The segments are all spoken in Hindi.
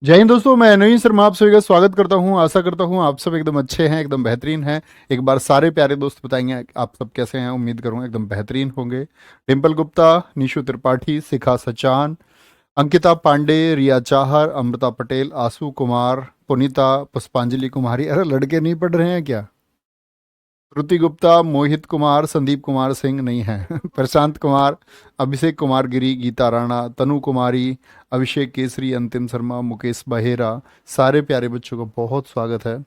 जय हिंद दोस्तों, मैं नवीन शर्मा आप सभी का स्वागत करता हूं। आशा करता हूं आप सब एकदम अच्छे हैं, एकदम बेहतरीन हैं। एक बार सारे प्यारे दोस्त बताएंगे आप सब कैसे हैं। उम्मीद करूंगा एकदम बेहतरीन होंगे। डिम्पल गुप्ता, निशु त्रिपाठी, शिखा सचान, अंकिता पांडे, रिया चाहर, अमृता पटेल, आशु कुमार, पुनीता, पुष्पांजलि कुमारी। अरे लड़के नहीं पढ़ रहे हैं क्या? श्रुति गुप्ता, मोहित कुमार, संदीप कुमार सिंह नहीं है प्रशांत कुमार, अभिषेक कुमार गिरी, गीता राणा, तनु कुमारी, अभिषेक केसरी, अंतिम शर्मा, मुकेश बहेरा। सारे प्यारे बच्चों का बहुत स्वागत है।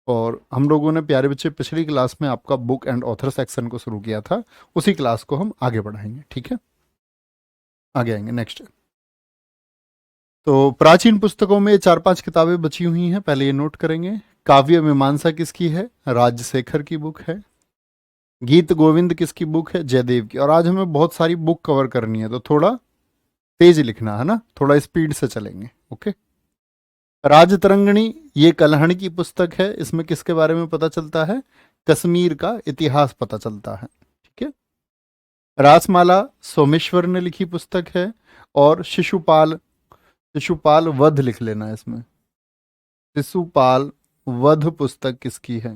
और हम लोगों ने प्यारे बच्चे पिछली क्लास में आपका बुक एंड ऑथर सेक्शन को शुरू किया था। उसी क्लास को हम आगे बढ़ाएंगे, ठीक है? आगे आएंगे नेक्स्ट। तो प्राचीन पुस्तकों में चार पांच किताबें बची हुई हैं, पहले ये नोट करेंगे। काव्य मीमांसा किसकी है? राजशेखर की बुक है। गीत गोविंद किसकी बुक है? जयदेव की। और आज हमें बहुत सारी बुक कवर करनी है, तो थोड़ा तेज लिखना है ना, थोड़ा स्पीड से चलेंगे। ओके। राजतरंगिणी ये कल्हण की पुस्तक है। इसमें किसके बारे में पता चलता है? कश्मीर का इतिहास पता चलता है, ठीक है। रासमाला सोमेश्वर ने लिखी पुस्तक है। और शिशुपाल, शिशुपाल वध लिख लेना है इसमें। शिशुपाल वध पुस्तक किसकी है?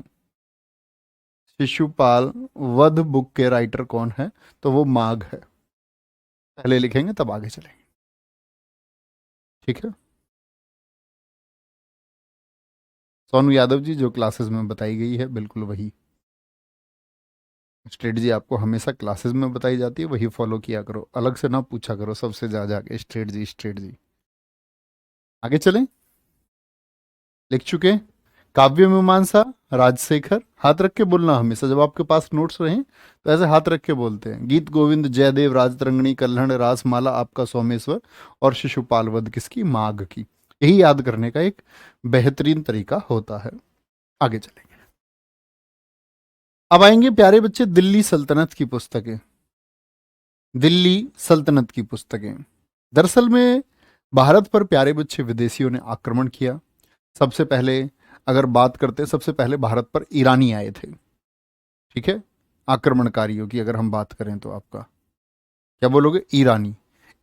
शिशुपाल वध बुक के राइटर कौन है? तो वो माघ है। पहले लिखेंगे तब आगे चलेंगे, ठीक है। सोनू यादव जी, जो क्लासेस में बताई गई है बिल्कुल वही स्ट्रेटजी आपको हमेशा क्लासेस में बताई जाती है, वही फॉलो किया करो। अलग से ना पूछा करो सबसे जा जाके स्ट्रेटजी स्ट्रेटजी। आगे चलें। लिख चुके। काव्य मीमांसा राजशेखर। हाथ रख के बोलना हमेशा, जब आपके पास नोट्स रहें तो ऐसे हाथ रख के बोलते हैं। गीत गोविंद जयदेव, राजतरंगिणी, कल्हण, रासमाला आपका सोमेश्वर, और शिशुपाल वध किसकी? माघ की। यही याद करने का एक बेहतरीन तरीका होता है। आगे चलेंगे। अब आएंगे प्यारे बच्चे दिल्ली सल्तनत की पुस्तकें। दिल्ली सल्तनत की पुस्तकें दरअसल में भारत पर प्यारे बच्चे विदेशियों ने आक्रमण किया। सबसे पहले अगर बात करते हैं, सबसे पहले भारत पर ईरानी आए थे, ठीक है। आक्रमणकारियों की अगर हम बात करें तो आपका क्या बोलोगे? ईरानी।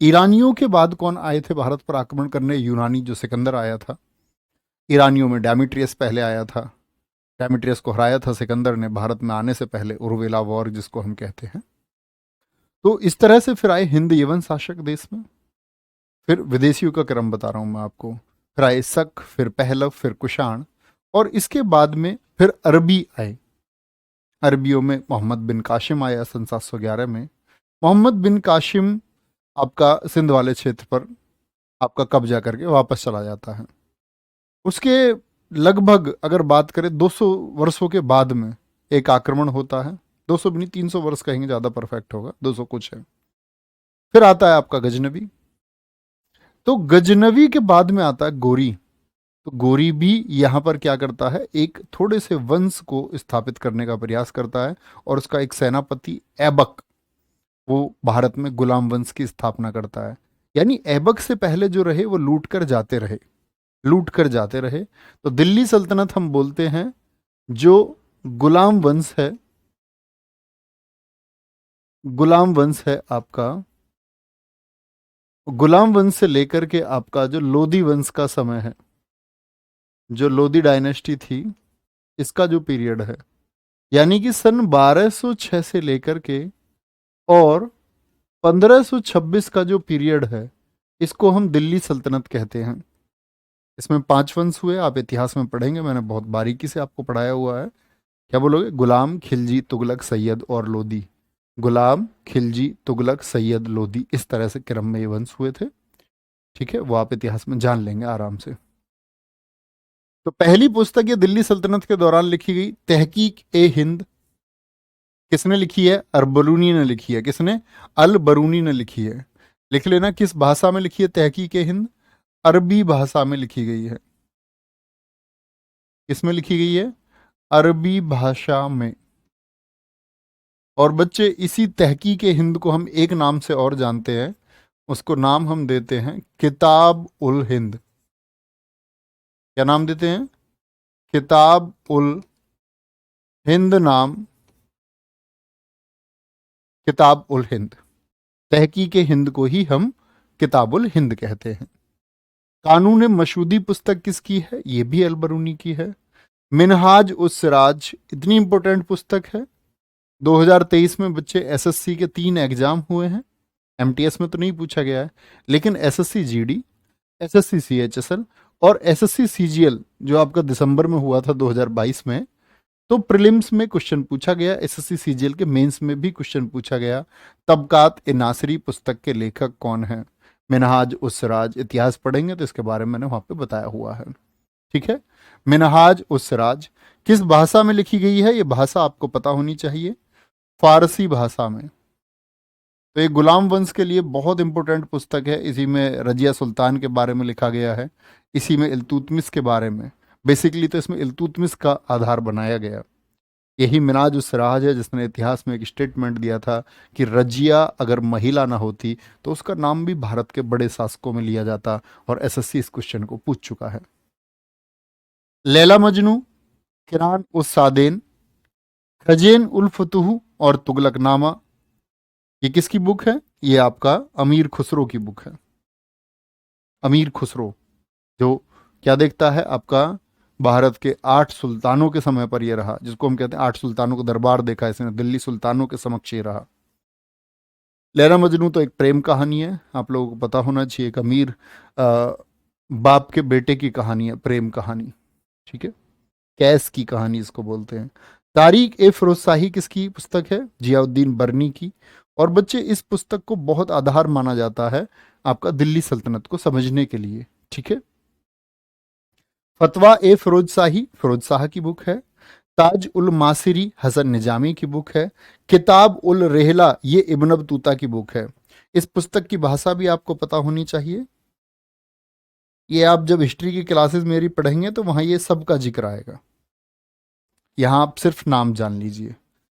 ईरानियों के बाद कौन आए थे भारत पर आक्रमण करने? यूनानी, जो सिकंदर आया था। ईरानियों में डेमेट्रियस पहले आया था। डेमेट्रियस को हराया था सिकंदर ने भारत में आने से पहले, उर्वेला वॉर जिसको हम कहते हैं। तो इस तरह से फिर आए हिंद यवन शासक देश में। फिर विदेशियों का क्रम बता रहा हूं मैं आपको। फिर आए शक, फिर पहलव, फिर कुषाण, और इसके बाद में फिर अरबी आए। अरबियों में मोहम्मद बिन काशिम आया सन 711 में। मोहम्मद बिन काशिम आपका सिंध वाले क्षेत्र पर आपका कब्जा करके वापस चला जाता है। उसके लगभग अगर बात करें 200 वर्षों के बाद में एक आक्रमण होता है। 200 भी नहीं, 300 वर्ष कहेंगे ज़्यादा परफेक्ट होगा, 200 कुछ है। फिर आता है आपका गजनबी। तो गजनवी के बाद में आता है गोरी। तो गोरी भी यहाँ पर क्या करता है? एक थोड़े से वंश को स्थापित करने का प्रयास करता है, और उसका एक सेनापति ऐबक, वो भारत में गुलाम वंश की स्थापना करता है। यानी ऐबक से पहले जो रहे वो लूट कर जाते रहे, लूट कर जाते रहे। तो दिल्ली सल्तनत हम बोलते हैं जो गुलाम वंश है, गुलाम वंश है आपका। गुलाम वंश से लेकर के आपका जो लोधी वंश का समय है, जो लोधी डायनेस्टी थी, इसका जो पीरियड है, यानी कि सन 1206 से लेकर के और 1526 का जो पीरियड है, इसको हम दिल्ली सल्तनत कहते हैं। इसमें 5 वंश हुए, आप इतिहास में पढ़ेंगे, मैंने बहुत बारीकी से आपको पढ़ाया हुआ है। क्या बोलोगे? गुलाम, खिलजी, तुगलक, सैयद और लोधी। गुलाम, खिलजी, तुगलक, सैयद, लोधी, इस तरह से क्रम में ये वंश हुए थे, ठीक है। वो आप इतिहास में जान लेंगे आराम से। तो पहली पुस्तक ये दिल्ली सल्तनत के दौरान लिखी गई, तहकीक ए हिंद। किसने लिखी है? अरबरूनी ने लिखी है। किसने? अल बरूनी ने लिखी है। लिख लेना किस भाषा में लिखी है तहकीक ए हिंद? अरबी भाषा में लिखी गई है। किसमें लिखी गई है? अरबी भाषा में। और बच्चे इसी तहकीक ए हिंद को हम एक नाम से और जानते हैं, उसको नाम हम देते हैं किताब उल हिंद। क्या नाम देते हैं? किताब उल हिंद नाम, किताब उल हिंद। तहकीक हिंद को ही हम किताबुल हिंद कहते हैं। कानून मशहूदी पुस्तक किसकी है? ये भी अलबरूनी की है। मिनहाज उस सिराज इतनी इंपॉर्टेंट पुस्तक है। 2023 में बच्चे एसएससी के 3 एग्जाम हुए हैं। एमटीएस में तो नहीं पूछा गया है, लेकिन एसएससी जीडी, एसएससी सीएचएसएल और एसएससी सीजीएल जो आपका दिसंबर में हुआ था 2022 में, तो प्रीलिम्स में क्वेश्चन पूछा गया। एसएससी सीजीएल के मेंस में भी क्वेश्चन पूछा गया। तबकात ए नासरी पुस्तक के लेखक कौन है? मिनहाज उस सिराज। इतिहास पढ़ेंगे तो इसके बारे में मैंने वहां पे बताया हुआ है। ठीक है। मिनहाज उस सिराज किस भाषा में लिखी गई है? ये भाषा आपको पता होनी चाहिए, फारसी भाषा में। तो ये गुलाम वंश के लिए बहुत इंपॉर्टेंट पुस्तक है। इसी में रजिया सुल्तान के बारे में लिखा गया है, इसी में इल्तुतमिश के बारे में। बेसिकली तो इसमें इल्तुतमिश का आधार बनाया गया। यही मिनाज उस सिराज है जिसने इतिहास में एक स्टेटमेंट दिया था कि रजिया अगर महिला ना होती तो उसका नाम भी भारत के बड़े शासकों में लिया जाता। और एसएससी इस क्वेश्चन को पूछ चुका है। लैला मजनू, किरान उस सादेन, खजेन उल फतूह और तुगलकनामा, ये किसकी बुक है? ये आपका अमीर खुसरो की बुक है। अमीर खुसरो जो क्या देखता है, आपका भारत के 8 सुल्तानों के समय पर यह रहा, जिसको हम कहते हैं 8 सुल्तानों को दरबार देखा इसने, दिल्ली सुल्तानों के समक्ष ये रहा। लैला मजनू तो एक प्रेम कहानी है, आप लोगों को पता होना चाहिए। एक अमीर बाप के बेटे की कहानी है, प्रेम कहानी। ठीक है, कैस की कहानी इसको बोलते हैं। तारीख ए फिरोजशाही किसकी पुस्तक है? जियाउद्दीन बर्नी की। और बच्चे इस पुस्तक को बहुत आधार माना जाता है आपका दिल्ली सल्तनत को समझने के लिए। ठीक है। फतवा ए फिरोजशाही फिरोज शाह की बुक है। ताज उल मासिरी हसन निजामी की बुक है। किताब उल रेहला ये इब्न बतूता की बुक है। इस पुस्तक की भाषा भी आपको पता होनी चाहिए। ये आप जब हिस्ट्री की क्लासेस मेरी पढ़ेंगे तो वहां ये सब का जिक्र आएगा। यहाँ आप सिर्फ नाम जान लीजिए,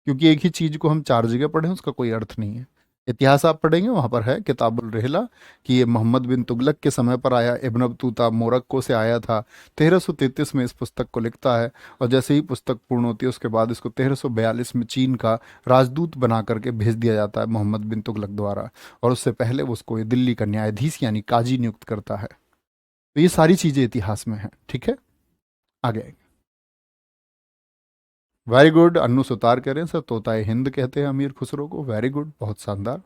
क्योंकि एक ही चीज को हम 4 जगह पढ़ें उसका कोई अर्थ नहीं है। इतिहास आप पढ़ेंगे वहां पर है किताबुल रेहला कि ये मोहम्मद बिन तुगलक के समय पर आया, इब्न बतूता मोरक्को से आया था। 1333 में इस पुस्तक को लिखता है, और जैसे ही पुस्तक पूर्ण होती है उसके बाद इसको 1342 में चीन का राजदूत बना करके भेज दिया जाता है मोहम्मद बिन तुगलक द्वारा। और उससे पहले वो उसको ये दिल्ली का न्यायाधीश यानी काजी नियुक्त करता है। तो ये सारी चीजें इतिहास में है। ठीक है, आगे। वेरी गुड, अन्नू सुतार कह रहे हैं सर, तोताए हिंद कहते हैं अमीर खुसरो को। वेरी गुड, बहुत शानदार।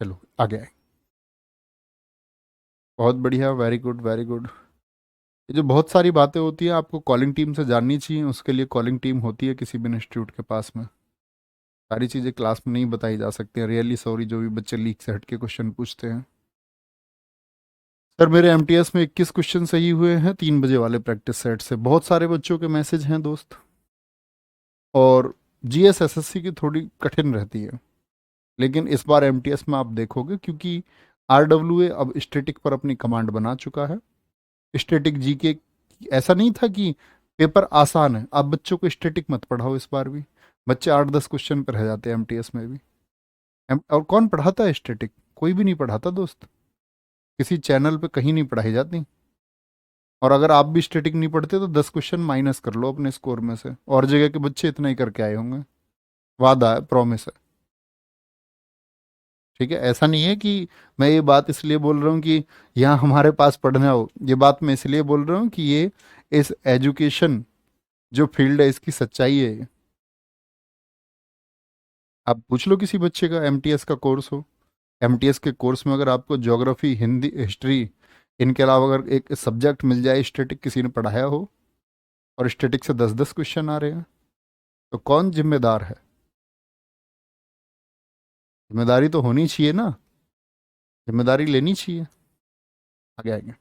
चलो आगे आए। बहुत बढ़िया, वेरी गुड वेरी गुड। ये जो बहुत सारी बातें होती हैं आपको कॉलिंग टीम से जाननी चाहिए, उसके लिए कॉलिंग टीम होती है किसी भी इंस्टीट्यूट के पास में। सारी चीज़ें क्लास में नहीं बताई जा सकती हैं। रियली सॉरी जो भी बच्चे लीक से हट के क्वेश्चन पूछते हैं। सर मेरे एमटीएस में 21 क्वेश्चन सही हुए हैं 3 बजे वाले प्रैक्टिस सेट से। बहुत सारे बच्चों के मैसेज हैं दोस्त। और जीएस एसएससी की थोड़ी कठिन रहती है, लेकिन इस बार एमटीएस में आप देखोगे क्योंकि आरडब्ल्यूए अब स्टैटिक पर अपनी कमांड बना चुका है। स्टैटिक जीके ऐसा नहीं था कि पेपर आसान है, आप बच्चों को स्टैटिक मत पढ़ाओ इस बार भी। बच्चे 8-10 क्वेश्चन पर रह जाते हैं एमटीएस में भी। और कौन पढ़ाता है स्टैटिक? कोई भी नहीं पढ़ाता दोस्त, किसी चैनल पे कहीं नहीं पढ़ाई जाती। और अगर आप भी स्टैटिक नहीं पढ़ते तो 10 क्वेश्चन माइनस कर लो अपने स्कोर में से। और जगह के बच्चे इतना ही करके आए होंगे, वादा है, प्रॉमिस है। ठीक है, ऐसा नहीं है कि मैं ये बात इसलिए बोल रहा हूँ कि यहाँ हमारे पास पढ़ना हो। ये बात मैं इसलिए बोल रहा हूँ कि ये इस एजुकेशन जो फील्ड है इसकी सच्चाई है ये। आप पूछ लो किसी बच्चे का एमटीएस का कोर्स हो, एमटीएस के कोर्स में अगर आपको ज्योग्राफी, हिंदी, हिस्ट्री, इनके अलावा अगर एक सब्जेक्ट मिल जाए स्टैटिक किसी ने पढ़ाया हो, और स्टैटिक से 10-10 क्वेश्चन आ रहे हैं, तो कौन जिम्मेदार है? जिम्मेदारी तो होनी चाहिए ना, जिम्मेदारी लेनी चाहिए। आगे आएंगे,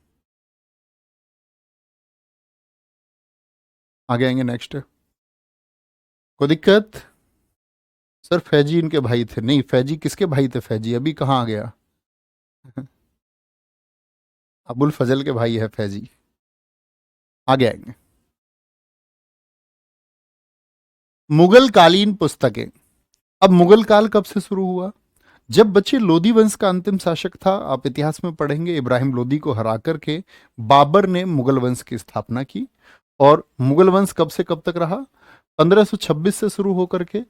आगे आएंगे नेक्स्ट। कोई दिक्कत? सर फैजी इनके भाई थे। नहीं, फैजी किसके भाई थे? फैजी अभी कहाँ आ गया? अबुल फजल के भाई है फैजी। आगे आएंगे। मुगल कालीन पुस्तकें। अब मुगल काल कब से शुरू हुआ? जब बच्चे लोदी वंश का अंतिम शासक था, आप इतिहास में पढ़ेंगे, इब्राहिम लोदी को हरा करके बाबर ने मुगल वंश की स्थापना की। और मुगल वंश कब से कब तक रहा? 1526 से शुरू होकर के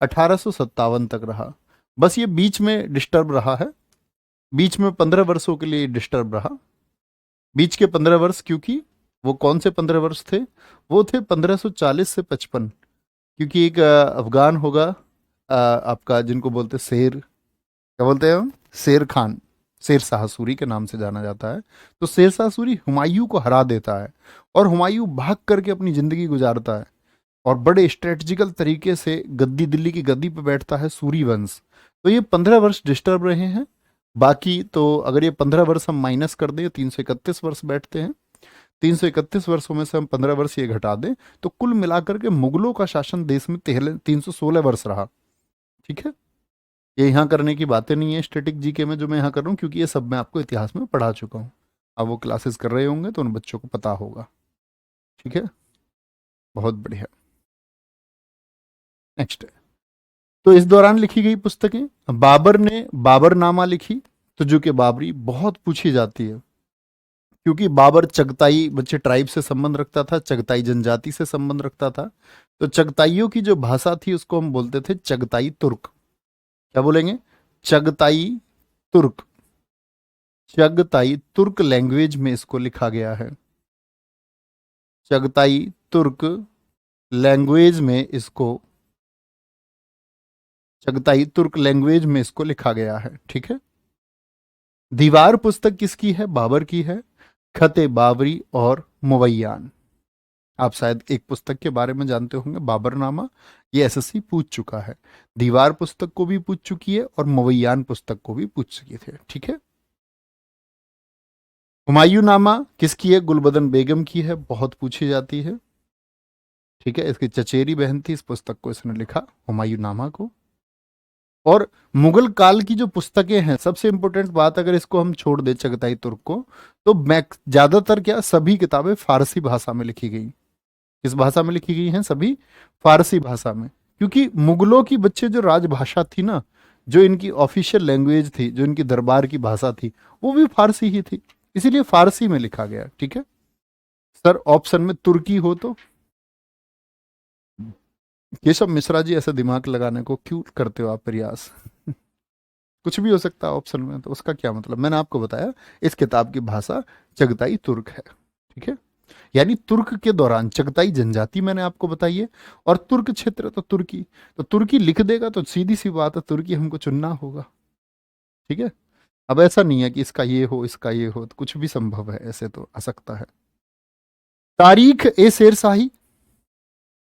1857 तक रहा। बस ये बीच में डिस्टर्ब रहा है। बीच में 15 वर्षों के लिए डिस्टर्ब रहा। बीच के 15 वर्ष, क्योंकि वो कौन से 15 वर्ष थे? वो थे 1540 से 55। क्योंकि एक अफगान होगा, आपका, जिनको बोलते शेर, क्या बोलते हैं हम, शेर खान, शेर शाह सूरी के नाम से जाना जाता है। तो शेर शाह सूरी हुमायूं को हरा देता है, और हुमायूं भाग करके अपनी जिंदगी गुजारता है, और बड़े स्ट्रेटजिकल तरीके से गद्दी, दिल्ली की गद्दी पर बैठता है सूरी वंश। तो ये 15 वर्ष डिस्टर्ब रहे हैं। बाकी तो अगर ये 15 वर्ष हम माइनस कर दें, 331 वर्ष बैठते हैं, 331 वर्षों में से हम 15 वर्ष ये घटा दें, तो कुल मिलाकर के मुगलों का शासन देश में 316 वर्ष रहा। ठीक है, ये यहाँ करने की बातें नहीं है स्टैटिक जीके में जो मैं यहाँ कर रहा हूँ, क्योंकि ये सब मैं आपको इतिहास में पढ़ा चुका हूँ। अब वो क्लासेस कर रहे होंगे तो उन बच्चों को पता होगा। ठीक है, बहुत बढ़िया। नेक्स्ट, तो इस दौरान लिखी गई पुस्तकें, बाबर ने बाबरनामा लिखी, तो जो कि बाबरी बहुत पूछी जाती है, क्योंकि बाबर चगताई बच्चे ट्राइब से संबंध रखता था, चगताई जनजाति से संबंध रखता था। तो चगताइयों की जो भाषा थी उसको हम बोलते थे चगताई तुर्क। क्या बोलेंगे? चगताई तुर्क। चगताई तुर्क लैंग्वेज में इसको लिखा गया है। चगताई तुर्क लैंग्वेज में इसको, चगताई तुर्क लैंग्वेज में इसको लिखा गया है। ठीक है, दीवार पुस्तक किसकी है? बाबर की है। खते बाबरी और मुवैयान, आप शायद एक पुस्तक के बारे में जानते होंगे, बाबरनामा। ये एसएससी पूछ चुका है, दीवार पुस्तक को भी पूछ चुकी है और मुवैयान पुस्तक को भी पूछ चुकी थे। ठीक है, हुमायूं नामा किसकी है? गुलबदन बेगम की है, बहुत पूछी जाती है। ठीक है, इसकी चचेरी बहन थी, इस पुस्तक को इसने लिखा, हुमायूं नामा को। और मुगल काल की जो पुस्तकें हैं, सबसे इंपॉर्टेंट बात, अगर इसको हम छोड़ दे चगताई तुर्क को, तो मैक्स ज्यादातर क्या, सभी किताबें फारसी भाषा में लिखी गई। किस भाषा में लिखी गई हैं? सभी फारसी भाषा में। क्योंकि मुगलों की बच्चे जो राजभाषा थी ना, जो इनकी ऑफिशियल लैंग्वेज थी, जो इनकी दरबार की भाषा थी, वो भी फारसी ही थी, इसीलिए फारसी में लिखा गया। ठीक है सर, ऑप्शन में तुर्की हो तो? केशव मिश्रा जी, ऐसा दिमाग लगाने को क्यों करते हो आप प्रयास? कुछ भी हो सकता है ऑप्शन में, तो उसका क्या मतलब? मैंने आपको बताया इस किताब की भाषा चगताई तुर्क है। ठीक है, यानी तुर्क के दौरान चगताई जनजाति मैंने आपको बताई है, और तुर्क क्षेत्र तो तुर्की। तो तुर्की लिख देगा तो सीधी सी बात है, तुर्की हमको चुनना होगा। ठीक है, अब ऐसा नहीं है कि इसका ये हो इसका ये हो, तो कुछ भी संभव है, ऐसे तो आ सकता है। तारीख ए शेर शाही,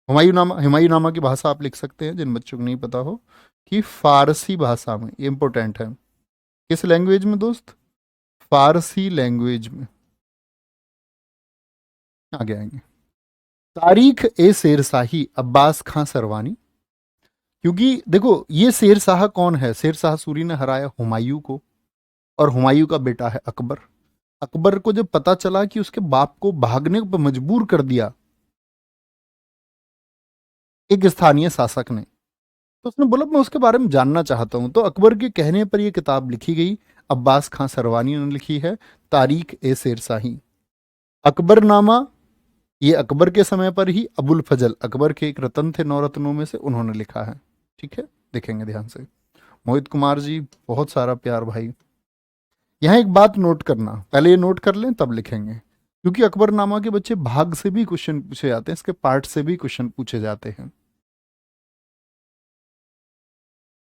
हुमायूं नामा की भाषा आप लिख सकते हैं, जिन बच्चों को नहीं पता हो, कि फारसी भाषा में, ये इंपॉर्टेंट है। किस लैंग्वेज में दोस्त? फारसी लैंग्वेज में। आगे आएंगे। तारीख ए शेर शाही, अब्बास खां सरवानी। क्योंकि देखो, ये शेर शाह कौन है? शेर शाह सूरी ने हराया हुमायूं को, और हुमायूं का बेटा है अकबर। अकबर को जब पता चला कि उसके बाप को भागने पर मजबूर कर दिया एक स्थानीय शासक ने, तो उसने बोला मैं उसके बारे में जानना चाहता हूं। तो अकबर के कहने पर यह किताब लिखी गई, अब्बास खां सरवानी ने लिखी है, तारीख ए शेर शाही। अकबरनामा, ये अकबर के समय पर ही अबुल फजल, अकबर के एक रतन थे 9 रत्नों में से, उन्होंने लिखा है। ठीक है, देखेंगे ध्यान से। मोहित कुमार जी, बहुत सारा प्यार भाई। यहाँ एक बात नोट करना, पहले ये नोट कर लें तब लिखेंगे, क्योंकि अकबरनामा के बच्चे भाग से भी क्वेश्चन पूछे जाते हैं, इसके पार्ट से भी क्वेश्चन पूछे जाते हैं।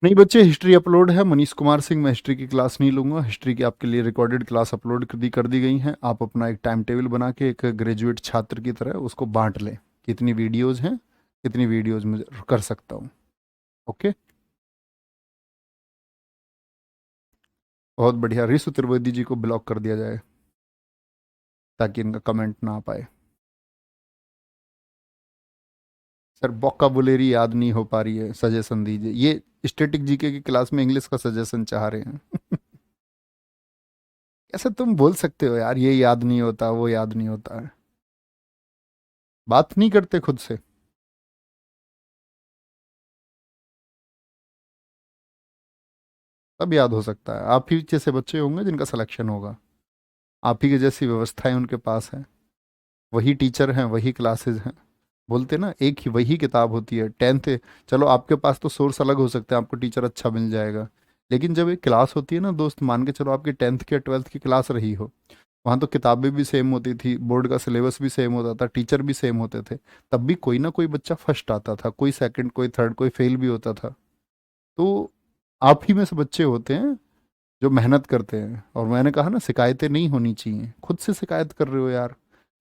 नहीं बच्चे, हिस्ट्री अपलोड है, मनीष कुमार सिंह, मैं हिस्ट्री की क्लास नहीं लूंगा। हिस्ट्री की आपके लिए रिकॉर्डेड क्लास अपलोड कर दी गई हैं। आप अपना एक टाइम टेबल बना के एक ग्रेजुएट छात्र की तरह उसको बांट लें, कितनी वीडियोज हैं, कितनी वीडियोज में कर सकता हूँ। ओके, बहुत बढ़िया। रिसु त्रिवेदी जी को ब्लॉक कर दिया जाए ताकि इनका कमेंट ना आ पाए। सर वोकाबुलरी याद नहीं हो पा रही है, सजेशन दीजिए। ये स्टैटिक जीके की क्लास में इंग्लिश का सजेशन चाह रहे हैं। कैसे तुम बोल सकते हो यार, ये याद नहीं होता वो याद नहीं होता है? बात नहीं करते खुद से? तब याद हो सकता है। आप ही जैसे बच्चे होंगे जिनका सिलेक्शन होगा, आप ही की जैसी व्यवस्थाएं उनके पास है, वही टीचर हैं, वही क्लासेस हैं। बोलते ना, एक ही वही किताब होती है 10th। चलो आपके पास तो सोर्स अलग हो सकते हैं, आपको टीचर अच्छा मिल जाएगा, लेकिन जब एक क्लास होती है ना दोस्त, मान के चलो आपकी 10th की 12th की क्लास रही हो, वहाँ तो किताबें भी सेम होती थी, बोर्ड का सिलेबस भी सेम होता था, टीचर भी सेम होते थे, तब भी कोई ना कोई बच्चा फर्स्ट आता था, कोई सेकंड, कोई थर्ड, कोई फेल भी होता था। तो आप ही में से बच्चे होते हैं जो मेहनत करते हैं। और मैंने कहा ना, शिकायतें नहीं होनी चाहिए। खुद से शिकायत कर रहे हो यार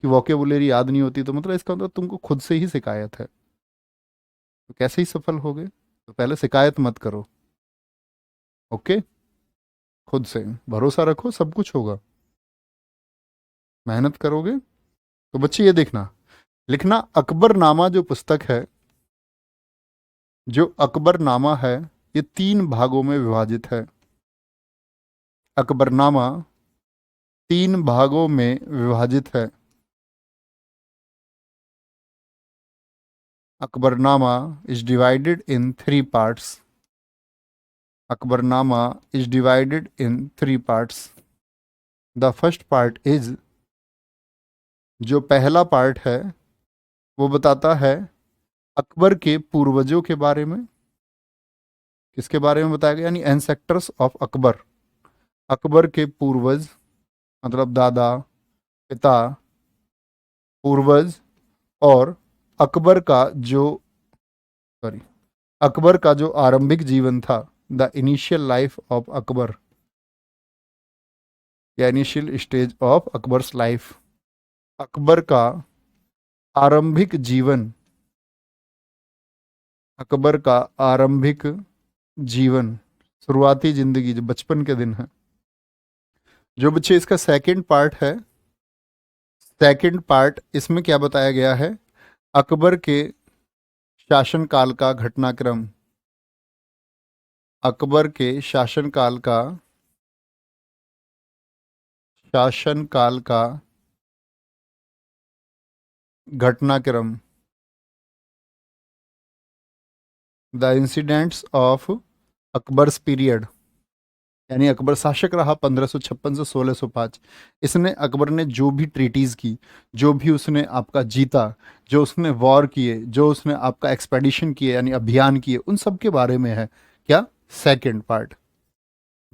कि वोकेबुलरी याद नहीं होती, तो मतलब इसका मतलब तुमको खुद से ही शिकायत है, तो कैसे ही सफल होगे? तो पहले शिकायत मत करो। ओके, खुद से भरोसा रखो, सब कुछ होगा, मेहनत करोगे। तो बच्चे ये देखना, लिखना अकबरनामा जो पुस्तक है, जो अकबरनामा है, ये 3 भागों में विभाजित है। अकबरनामा 3 भागों में विभाजित है। Akbarnama is divided in 3 parts. Akbarnama is divided in 3 parts. The first part is, जो पहला पार्ट है वो बताता है अकबर के पूर्वजों के बारे में। किसके बारे में बताया गया? यानी एंसेक्टर्स ऑफ अकबर, अकबर के पूर्वज, मतलब दादा, पिता, पूर्वज। और अकबर का जो, सॉरी, अकबर का जो आरंभिक जीवन था, the initial life of Akbar, या initial stage of Akbar's life. Akbar का आरंभिक जीवन, अकबर का आरंभिक जीवन, शुरुआती जिंदगी, जो बचपन के दिन है। जो बच्चे इसका सेकंड पार्ट है, सेकंड पार्ट इसमें क्या बताया गया है? अकबर के शासनकाल का घटनाक्रम, अकबर के शासनकाल का घटनाक्रम, the incidents of Akbar's period. यानी अकबर शासक रहा 1556 से 1605। इसने, अकबर ने जो भी ट्रीटीज की, जो भी उसने आपका जीता, जो उसने वॉर किए, जो उसने आपका एक्सपेडिशन किए यानी अभियान किए, उन सब के बारे में है क्या? Second part.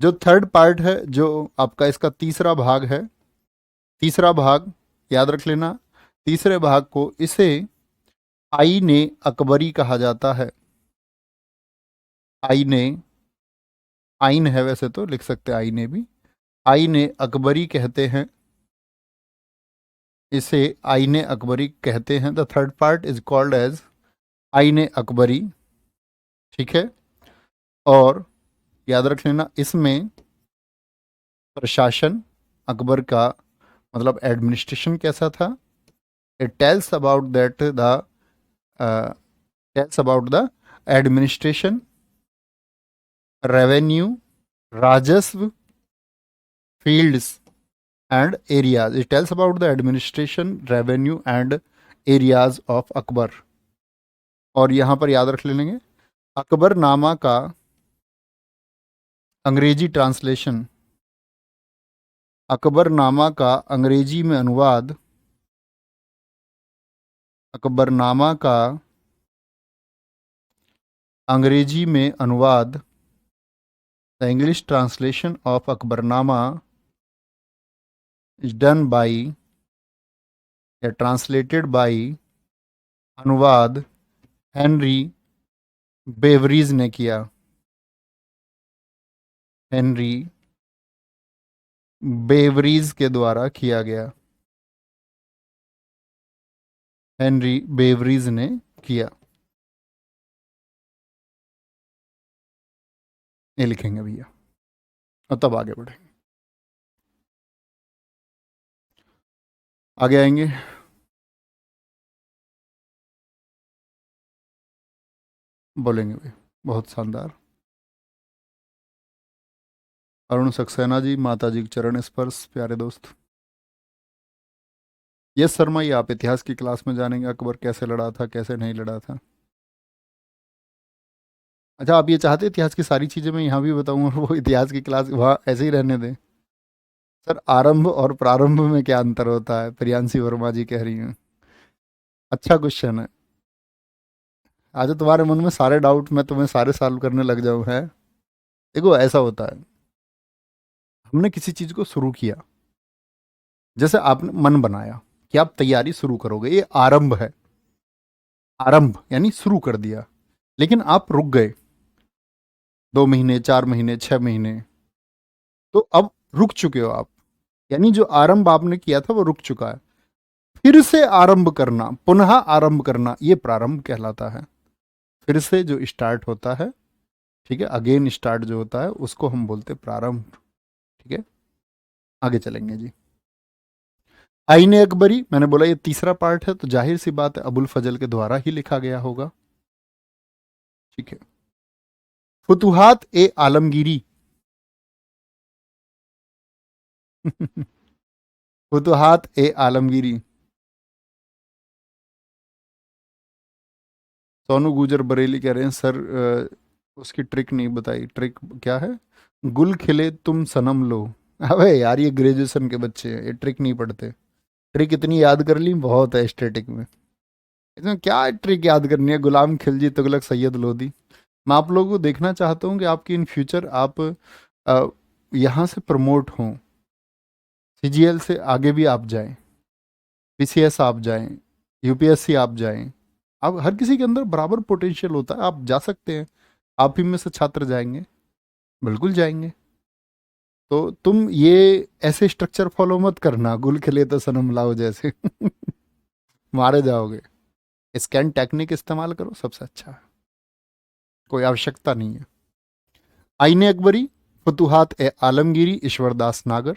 जो थर्ड पार्ट है, जो आपका इसका तीसरा भाग है, तीसरा भाग याद रख लेना, तीसरे भाग को इसे आईने अकबरी कहा जाता है। आईने, आइन है वैसे तो, लिख सकते हैं आईने भी, आईने अकबरी कहते हैं इसे, आईने अकबरी कहते हैं। The third part is called as Ain-i Akbari. ठीक है, और याद रख लेना, इसमें प्रशासन अकबर का, मतलब एडमिनिस्ट्रेशन कैसा था, it tells about that the, tells about the administration, revenue, राजस्व, fields and areas. It tells about the administration, revenue and areas of Akbar. और यहाँ पर याद रख लेंगे, अकबरनामा का अंग्रेजी ट्रांसलेशन, अकबरनामा का अंग्रेजी में अनुवाद, अकबरनामा का अंग्रेजी में अनुवाद, the English translation of Akbarnama is done by, या ट्रांसलेटेड बाई, अनुवाद हेनरी बेवरीज ने किया। हेनरी बेवरीज के द्वारा किया गया, हेनरी बेवरीज ने किया। ये लिखेंगे भैया, और तब आगे बढ़ेंगे। आगे आएंगे, बोलेंगे भाई, बहुत शानदार। अरुण सक्सेना जी, माता जी के चरण स्पर्श, प्यारे दोस्त। यस शर्मा, ये आप इतिहास की क्लास में जानेंगे अकबर कैसे लड़ा था, कैसे नहीं लड़ा था। अच्छा, आप ये चाहते इतिहास की सारी चीज़ें मैं यहाँ भी बताऊँ और वो इतिहास की क्लास वहाँ ऐसे ही रहने दें? सर, आरंभ और प्रारंभ में क्या अंतर होता है? प्रियांशी वर्मा जी कह रही हैं। अच्छा क्वेश्चन है। आज तुम्हारे मन में सारे डाउट मैं तुम्हें सारे सॉल्व करने लग जाऊँ है। देखो ऐसा होता है, हमने किसी चीज को शुरू किया, जैसे आपने मन बनाया कि आप तैयारी शुरू करोगे, ये आरंभ है। आरंभ यानी शुरू कर दिया, लेकिन आप रुक गए 2 महीने, 4 महीने, 6 महीने, तो अब रुक चुके हो आप, यानी जो आरंभ आपने किया था वो रुक चुका है। फिर से आरंभ करना, पुनः आरंभ करना, ये प्रारंभ कहलाता है। फिर से जो स्टार्ट होता है, ठीक है, अगेन स्टार्ट जो होता है उसको हम बोलते हैं प्रारंभ। ठीक है, आगे चलेंगे जी। आईने अकबरी, मैंने बोला ये तीसरा पार्ट है, तो जाहिर सी बात है अबुल फजल के द्वारा ही लिखा गया होगा। ठीक है। फुतुहात ए आलमगीरी फुतुहात ए आलमगीरी, सोनू गुजर बरेली कह रहे हैं सर, उसकी ट्रिक नहीं बताई। ट्रिक क्या है? गुल खिले तुम सनम लो। अबे यार, ये ग्रेजुएशन के बच्चे हैं, ये ट्रिक नहीं पढ़ते। ट्रिक इतनी याद कर ली बहुत है स्टैटिक में, इसमें क्या ट्रिक याद करनी है? गुलाम खिलजी, तुगलक, सैयद लोधी। मैं आप लोगों को देखना चाहता हूँ कि आपकी इन फ्यूचर आप यहाँ से प्रमोट हों, सीजीएल से आगे भी आप जाएं, पीसीएस आप जाएं, यूपीएससी आप जाएं। आप, हर किसी के अंदर बराबर पोटेंशियल होता है, आप जा सकते हैं। आप ही में से छात्र जाएंगे, बिल्कुल जाएंगे। तो तुम ये ऐसे स्ट्रक्चर फॉलो मत करना, गुल खिले तो सनम लाओ जैसे मारे जाओगे। स्कैन टेक्निक इस्तेमाल करो, सबसे अच्छा है, कोई आवश्यकता नहीं है। आईने अकबरी, फतुहात ए आलमगीरी, ईश्वरदास नागर।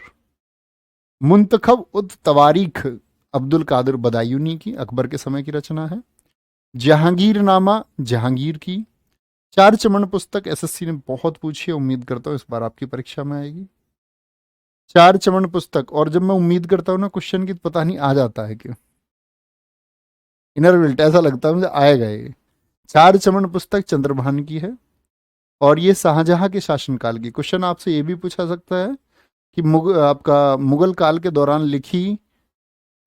मुंतखब उद तवारीख, अब्दुल कादिर बदायूनी की, अकबर के समय की रचना है। जहांगीरनामा, जहांगीर की। चार चमन पुस्तक एसएससी ने बहुत पूछी है, उम्मीद करता हूँ इस बार आपकी परीक्षा में आएगी। चार चमन पुस्तक, और जब मैं उम्मीद करता हूँ ना क्वेश्चन की, तो पता नहीं आ जाता है क्यों, इनर विल्ट ऐसा लगता है मुझे आएगा ये। चार चमन पुस्तक चंद्रभान की है, और ये शाहजहां के शासनकाल की। क्वेश्चन आपसे ये भी पूछा सकता है कि आपका मुगल काल के दौरान लिखी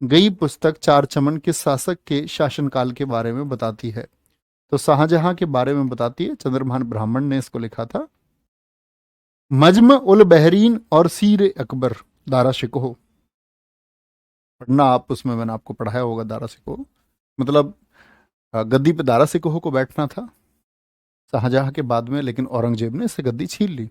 गई पुस्तक चार चमन किस शासक के शासनकाल के बारे में बताती है? तो शाहजहां के बारे में बताती है, चंद्रभान ब्राह्मण ने इसको लिखा था। मजम उल बहरीन और सीर अकबर, दारा शिकोह। पढ़ना आप, उसमें मैंने आपको पढ़ाया होगा दारा शिकोह, मतलब गद्दी पे दारा सिकोह को बैठना था शाहजहां के बाद में, लेकिन औरंगजेब ने इससे गद्दी छीन ली।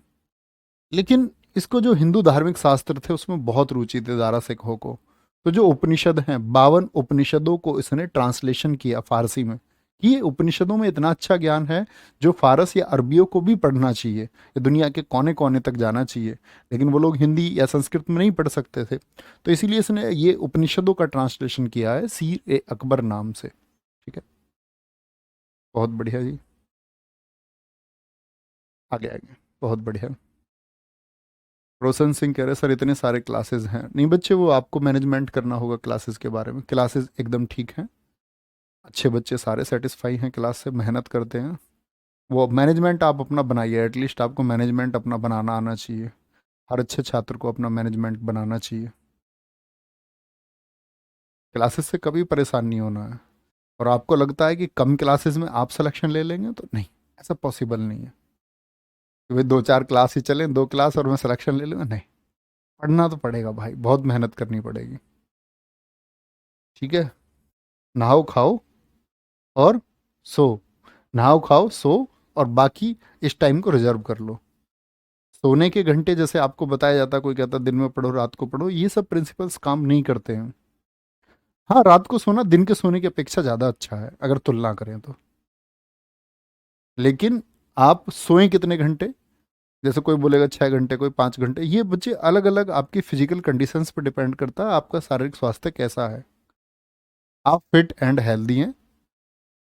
लेकिन इसको जो हिंदू धार्मिक शास्त्र थे उसमें बहुत रुचि थी दारा सिकोह को। तो जो उपनिषद हैं, 52 उपनिषदों को इसने ट्रांसलेशन किया फारसी में। ये उपनिषदों में इतना अच्छा ज्ञान है जो फारस या अरबियों को भी पढ़ना चाहिए, ये दुनिया के कोने कोने तक जाना चाहिए, लेकिन वो लोग हिंदी या संस्कृत में नहीं पढ़ सकते थे। तो इसीलिए इसने ये उपनिषदों का ट्रांसलेशन किया है सीर ए अकबर नाम से। ठीक है, बहुत बढ़िया जी, आगे आगे, बहुत बढ़िया। रोशन सिंह कह रहे सर इतने सारे क्लासेस हैं। नहीं बच्चे, वो आपको मैनेजमेंट करना होगा क्लासेस के बारे में। क्लासेस एकदम ठीक हैं, अच्छे बच्चे सारे सेटिस्फाई हैं क्लास से, मेहनत करते हैं। वो मैनेजमेंट आप अपना बनाइए, एटलीस्ट आपको मैनेजमेंट अपना बनाना आना चाहिए। हर अच्छे छात्र को अपना मैनेजमेंट बनाना चाहिए। क्लासेस से कभी परेशान नहीं होना है। और आपको लगता है कि कम क्लासेस में आप सिलेक्शन ले लेंगे, तो नहीं, ऐसा पॉसिबल नहीं है कि भाई 2 4 क्लास ही चलें, 2 क्लास और मैं सिलेक्शन ले लूँगा, नहीं। पढ़ना तो पड़ेगा भाई, बहुत मेहनत करनी पड़ेगी। ठीक है, नहाओ खाओ और सो, नहाओ खाओ सो, और बाकी इस टाइम को रिजर्व कर लो। सोने के घंटे जैसे आपको बताया जाता है, कोई कहता है दिन में पढ़ो रात को पढ़ो, ये सब प्रिंसिपल्स काम नहीं करते हैं। हाँ, रात को सोना दिन के सोने की अपेक्षा ज़्यादा अच्छा है अगर तुलना करें तो। लेकिन आप सोएं कितने घंटे, जैसे कोई बोलेगा 6 घंटे, कोई 5 घंटे, ये बच्चे अलग अलग आपकी फिजिकल कंडीशंस पर डिपेंड करता है, आपका शारीरिक स्वास्थ्य कैसा है। आप फिट एंड हेल्दी हैं,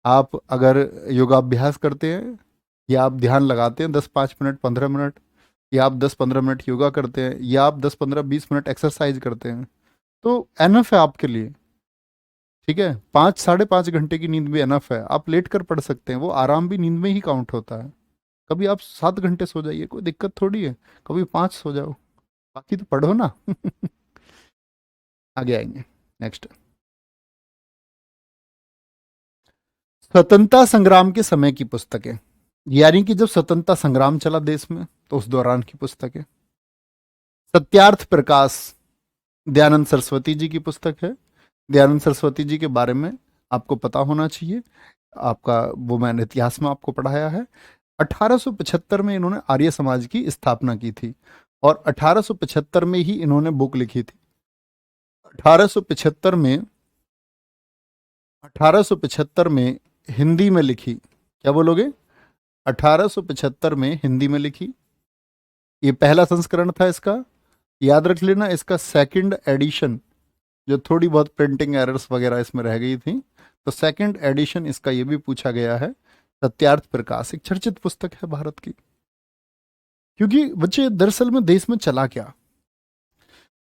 आप अगर योगाभ्यास करते हैं, या आप ध्यान लगाते हैं 10 5 मिनट 15 मिनट, या आप 10 15 मिनट योगा करते हैं, या आप 10 15 20 मिनट एक्सरसाइज करते हैं, तो एनफ है आपके लिए। ठीक है, 5 साढ़े 5 घंटे की नींद भी एनफ है, आप लेट कर पढ़ सकते हैं, वो आराम भी नींद में ही काउंट होता है। कभी आप 7 घंटे सो जाइए, कोई दिक्कत थोड़ी है, कभी 5 सो जाओ, बाकी तो पढ़ो ना आगे आएंगे, नेक्स्ट। स्वतंत्रता संग्राम के समय की पुस्तकें। यानी कि जब स्वतंत्रता संग्राम चला देश में तो उस दौरान की पुस्तक है। सत्यार्थ प्रकाश दयानंद सरस्वती जी की पुस्तक है। दयानंद सरस्वती जी के बारे में आपको पता होना चाहिए, आपका वो मैंने इतिहास में आपको पढ़ाया है। 1875 में इन्होंने आर्य समाज की स्थापना की थी और 1875 में ही इन्होंने बुक लिखी थी। 1875 में 1875 में हिंदी में लिखी, क्या बोलोगे? 1875 में हिंदी में लिखी, ये पहला संस्करण था इसका। याद रख लेना, इसका सेकंड एडिशन, जो थोड़ी बहुत प्रिंटिंग एरर्स वगैरह इसमें रह गई थी, तो सेकंड एडिशन इसका ये भी पूछा गया है। सत्यार्थ प्रकाश एक चर्चित पुस्तक है भारत की, क्योंकि बच्चे दरअसल में देश में चला क्या।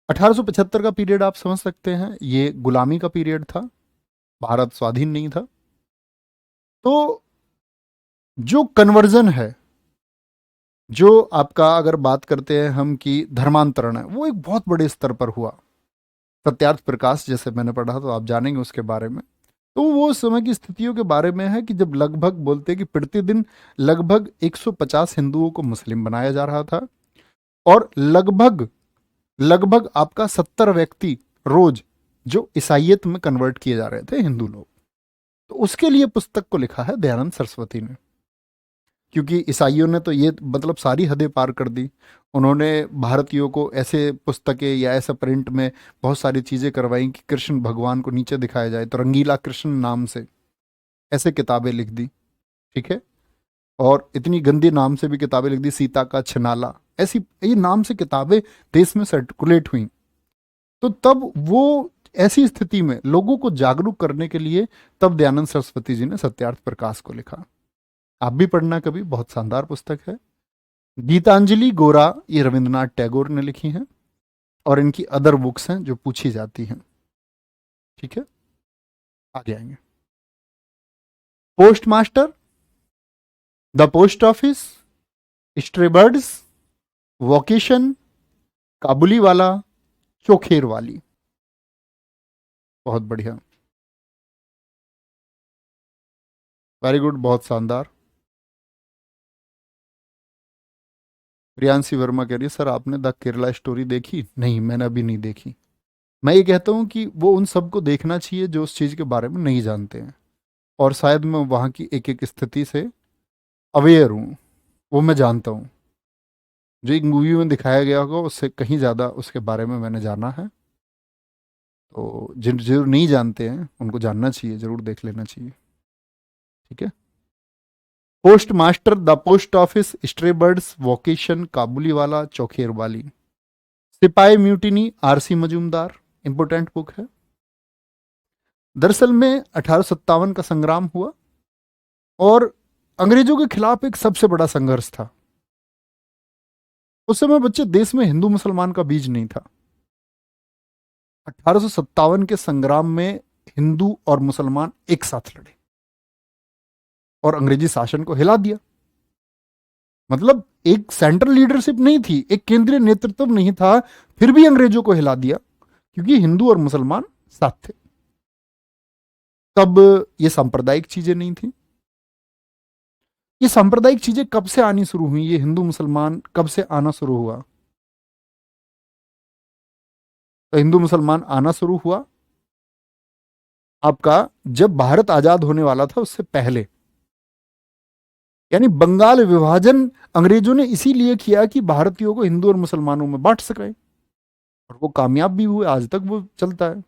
1875 का पीरियड आप समझ सकते हैं, ये गुलामी का पीरियड था, भारत स्वाधीन नहीं था। तो जो कन्वर्जन है, जो आपका अगर बात करते हैं हम कि धर्मांतरण है, वो एक बहुत बड़े स्तर पर हुआ। सत्यार्थ प्रकाश जैसे मैंने पढ़ा तो आप जानेंगे उसके बारे में। तो वो समय की स्थितियों के बारे में है कि जब लगभग बोलते हैं कि प्रतिदिन लगभग 150 हिंदुओं को मुस्लिम बनाया जा रहा था और लगभग लगभग आपका 70 व्यक्ति रोज जो ईसाइयत में कन्वर्ट किए जा रहे थे, हिंदू लोग। तो उसके लिए पुस्तक को लिखा है दयानंद सरस्वती ने, क्योंकि ईसाइयों ने तो ये मतलब सारी हदें पार कर दी। उन्होंने भारतीयों को ऐसे पुस्तकें या ऐसा प्रिंट में बहुत सारी चीज़ें करवाई कि कृष्ण भगवान को नीचे दिखाया जाए, तो रंगीला कृष्ण नाम से ऐसे किताबें लिख दी, ठीक है। और इतनी गंदी नाम से भी किताबें लिख दी, सीता का छिनाला, ऐसी ये नाम से किताबें देश में सर्कुलेट हुई। तो तब वो ऐसी स्थिति में लोगों को जागरूक करने के लिए तब दयानंद सरस्वती जी ने सत्यार्थ प्रकाश को लिखा। आप भी पढ़ना कभी, बहुत शानदार पुस्तक है। गीतांजलि गोरा ये रविंद्रनाथ टैगोर ने लिखी हैं और इनकी अदर बुक्स हैं जो पूछी जाती हैं, ठीक है। आगे आएंगे। Post master, the post office, stray birds, vocation, Kabuliwala, Chokher वाली। बहुत बढ़िया, वेरी गुड, बहुत शानदार। प्रियांशी वर्मा कह रही है सर आपने द केरला स्टोरी देखी? नहीं, मैंने अभी नहीं देखी। मैं ये कहता हूँ कि वो उन सबको देखना चाहिए जो उस चीज़ के बारे में नहीं जानते हैं, और शायद मैं वहाँ की एक एक स्थिति से अवेयर हूँ, वो मैं जानता हूँ। जो एक मूवी में दिखाया गया होगा उससे कहीं ज़्यादा उसके बारे में मैंने जाना है। तो जिन जो नहीं जानते हैं उनको जानना चाहिए, ज़रूर देख लेना चाहिए, ठीक है। Post master, the post office, stray birds, vocation, Kabuliwala, Chokher Bali, sepoy mutiny, RC Majumdar, important book है। दरअसल में 1857 का संग्राम हुआ और अंग्रेजों के खिलाफ एक सबसे बड़ा संघर्ष था। उस समय बच्चे देश में हिंदू मुसलमान का बीज नहीं था। 1857 के संग्राम में हिंदू और मुसलमान एक साथ लड़े और अंग्रेजी शासन को हिला दिया। मतलब एक सेंट्रल लीडरशिप नहीं थी, एक केंद्रीय नेतृत्व नहीं था, फिर भी अंग्रेजों को हिला दिया क्योंकि हिंदू और मुसलमान साथ थे। तब ये सांप्रदायिक चीजें नहीं थी। ये सांप्रदायिक चीजें कब से आनी शुरू हुई, ये हिंदू मुसलमान कब से आना शुरू हुआ? तो हिंदू मुसलमान आना शुरू हुआ आपका जब भारत आजाद होने वाला था उससे पहले। यानी बंगाल विभाजन अंग्रेजों ने इसीलिए किया कि भारतीयों को हिंदू और मुसलमानों में बांट सके, और वो कामयाब भी हुए, आज तक वो चलता है।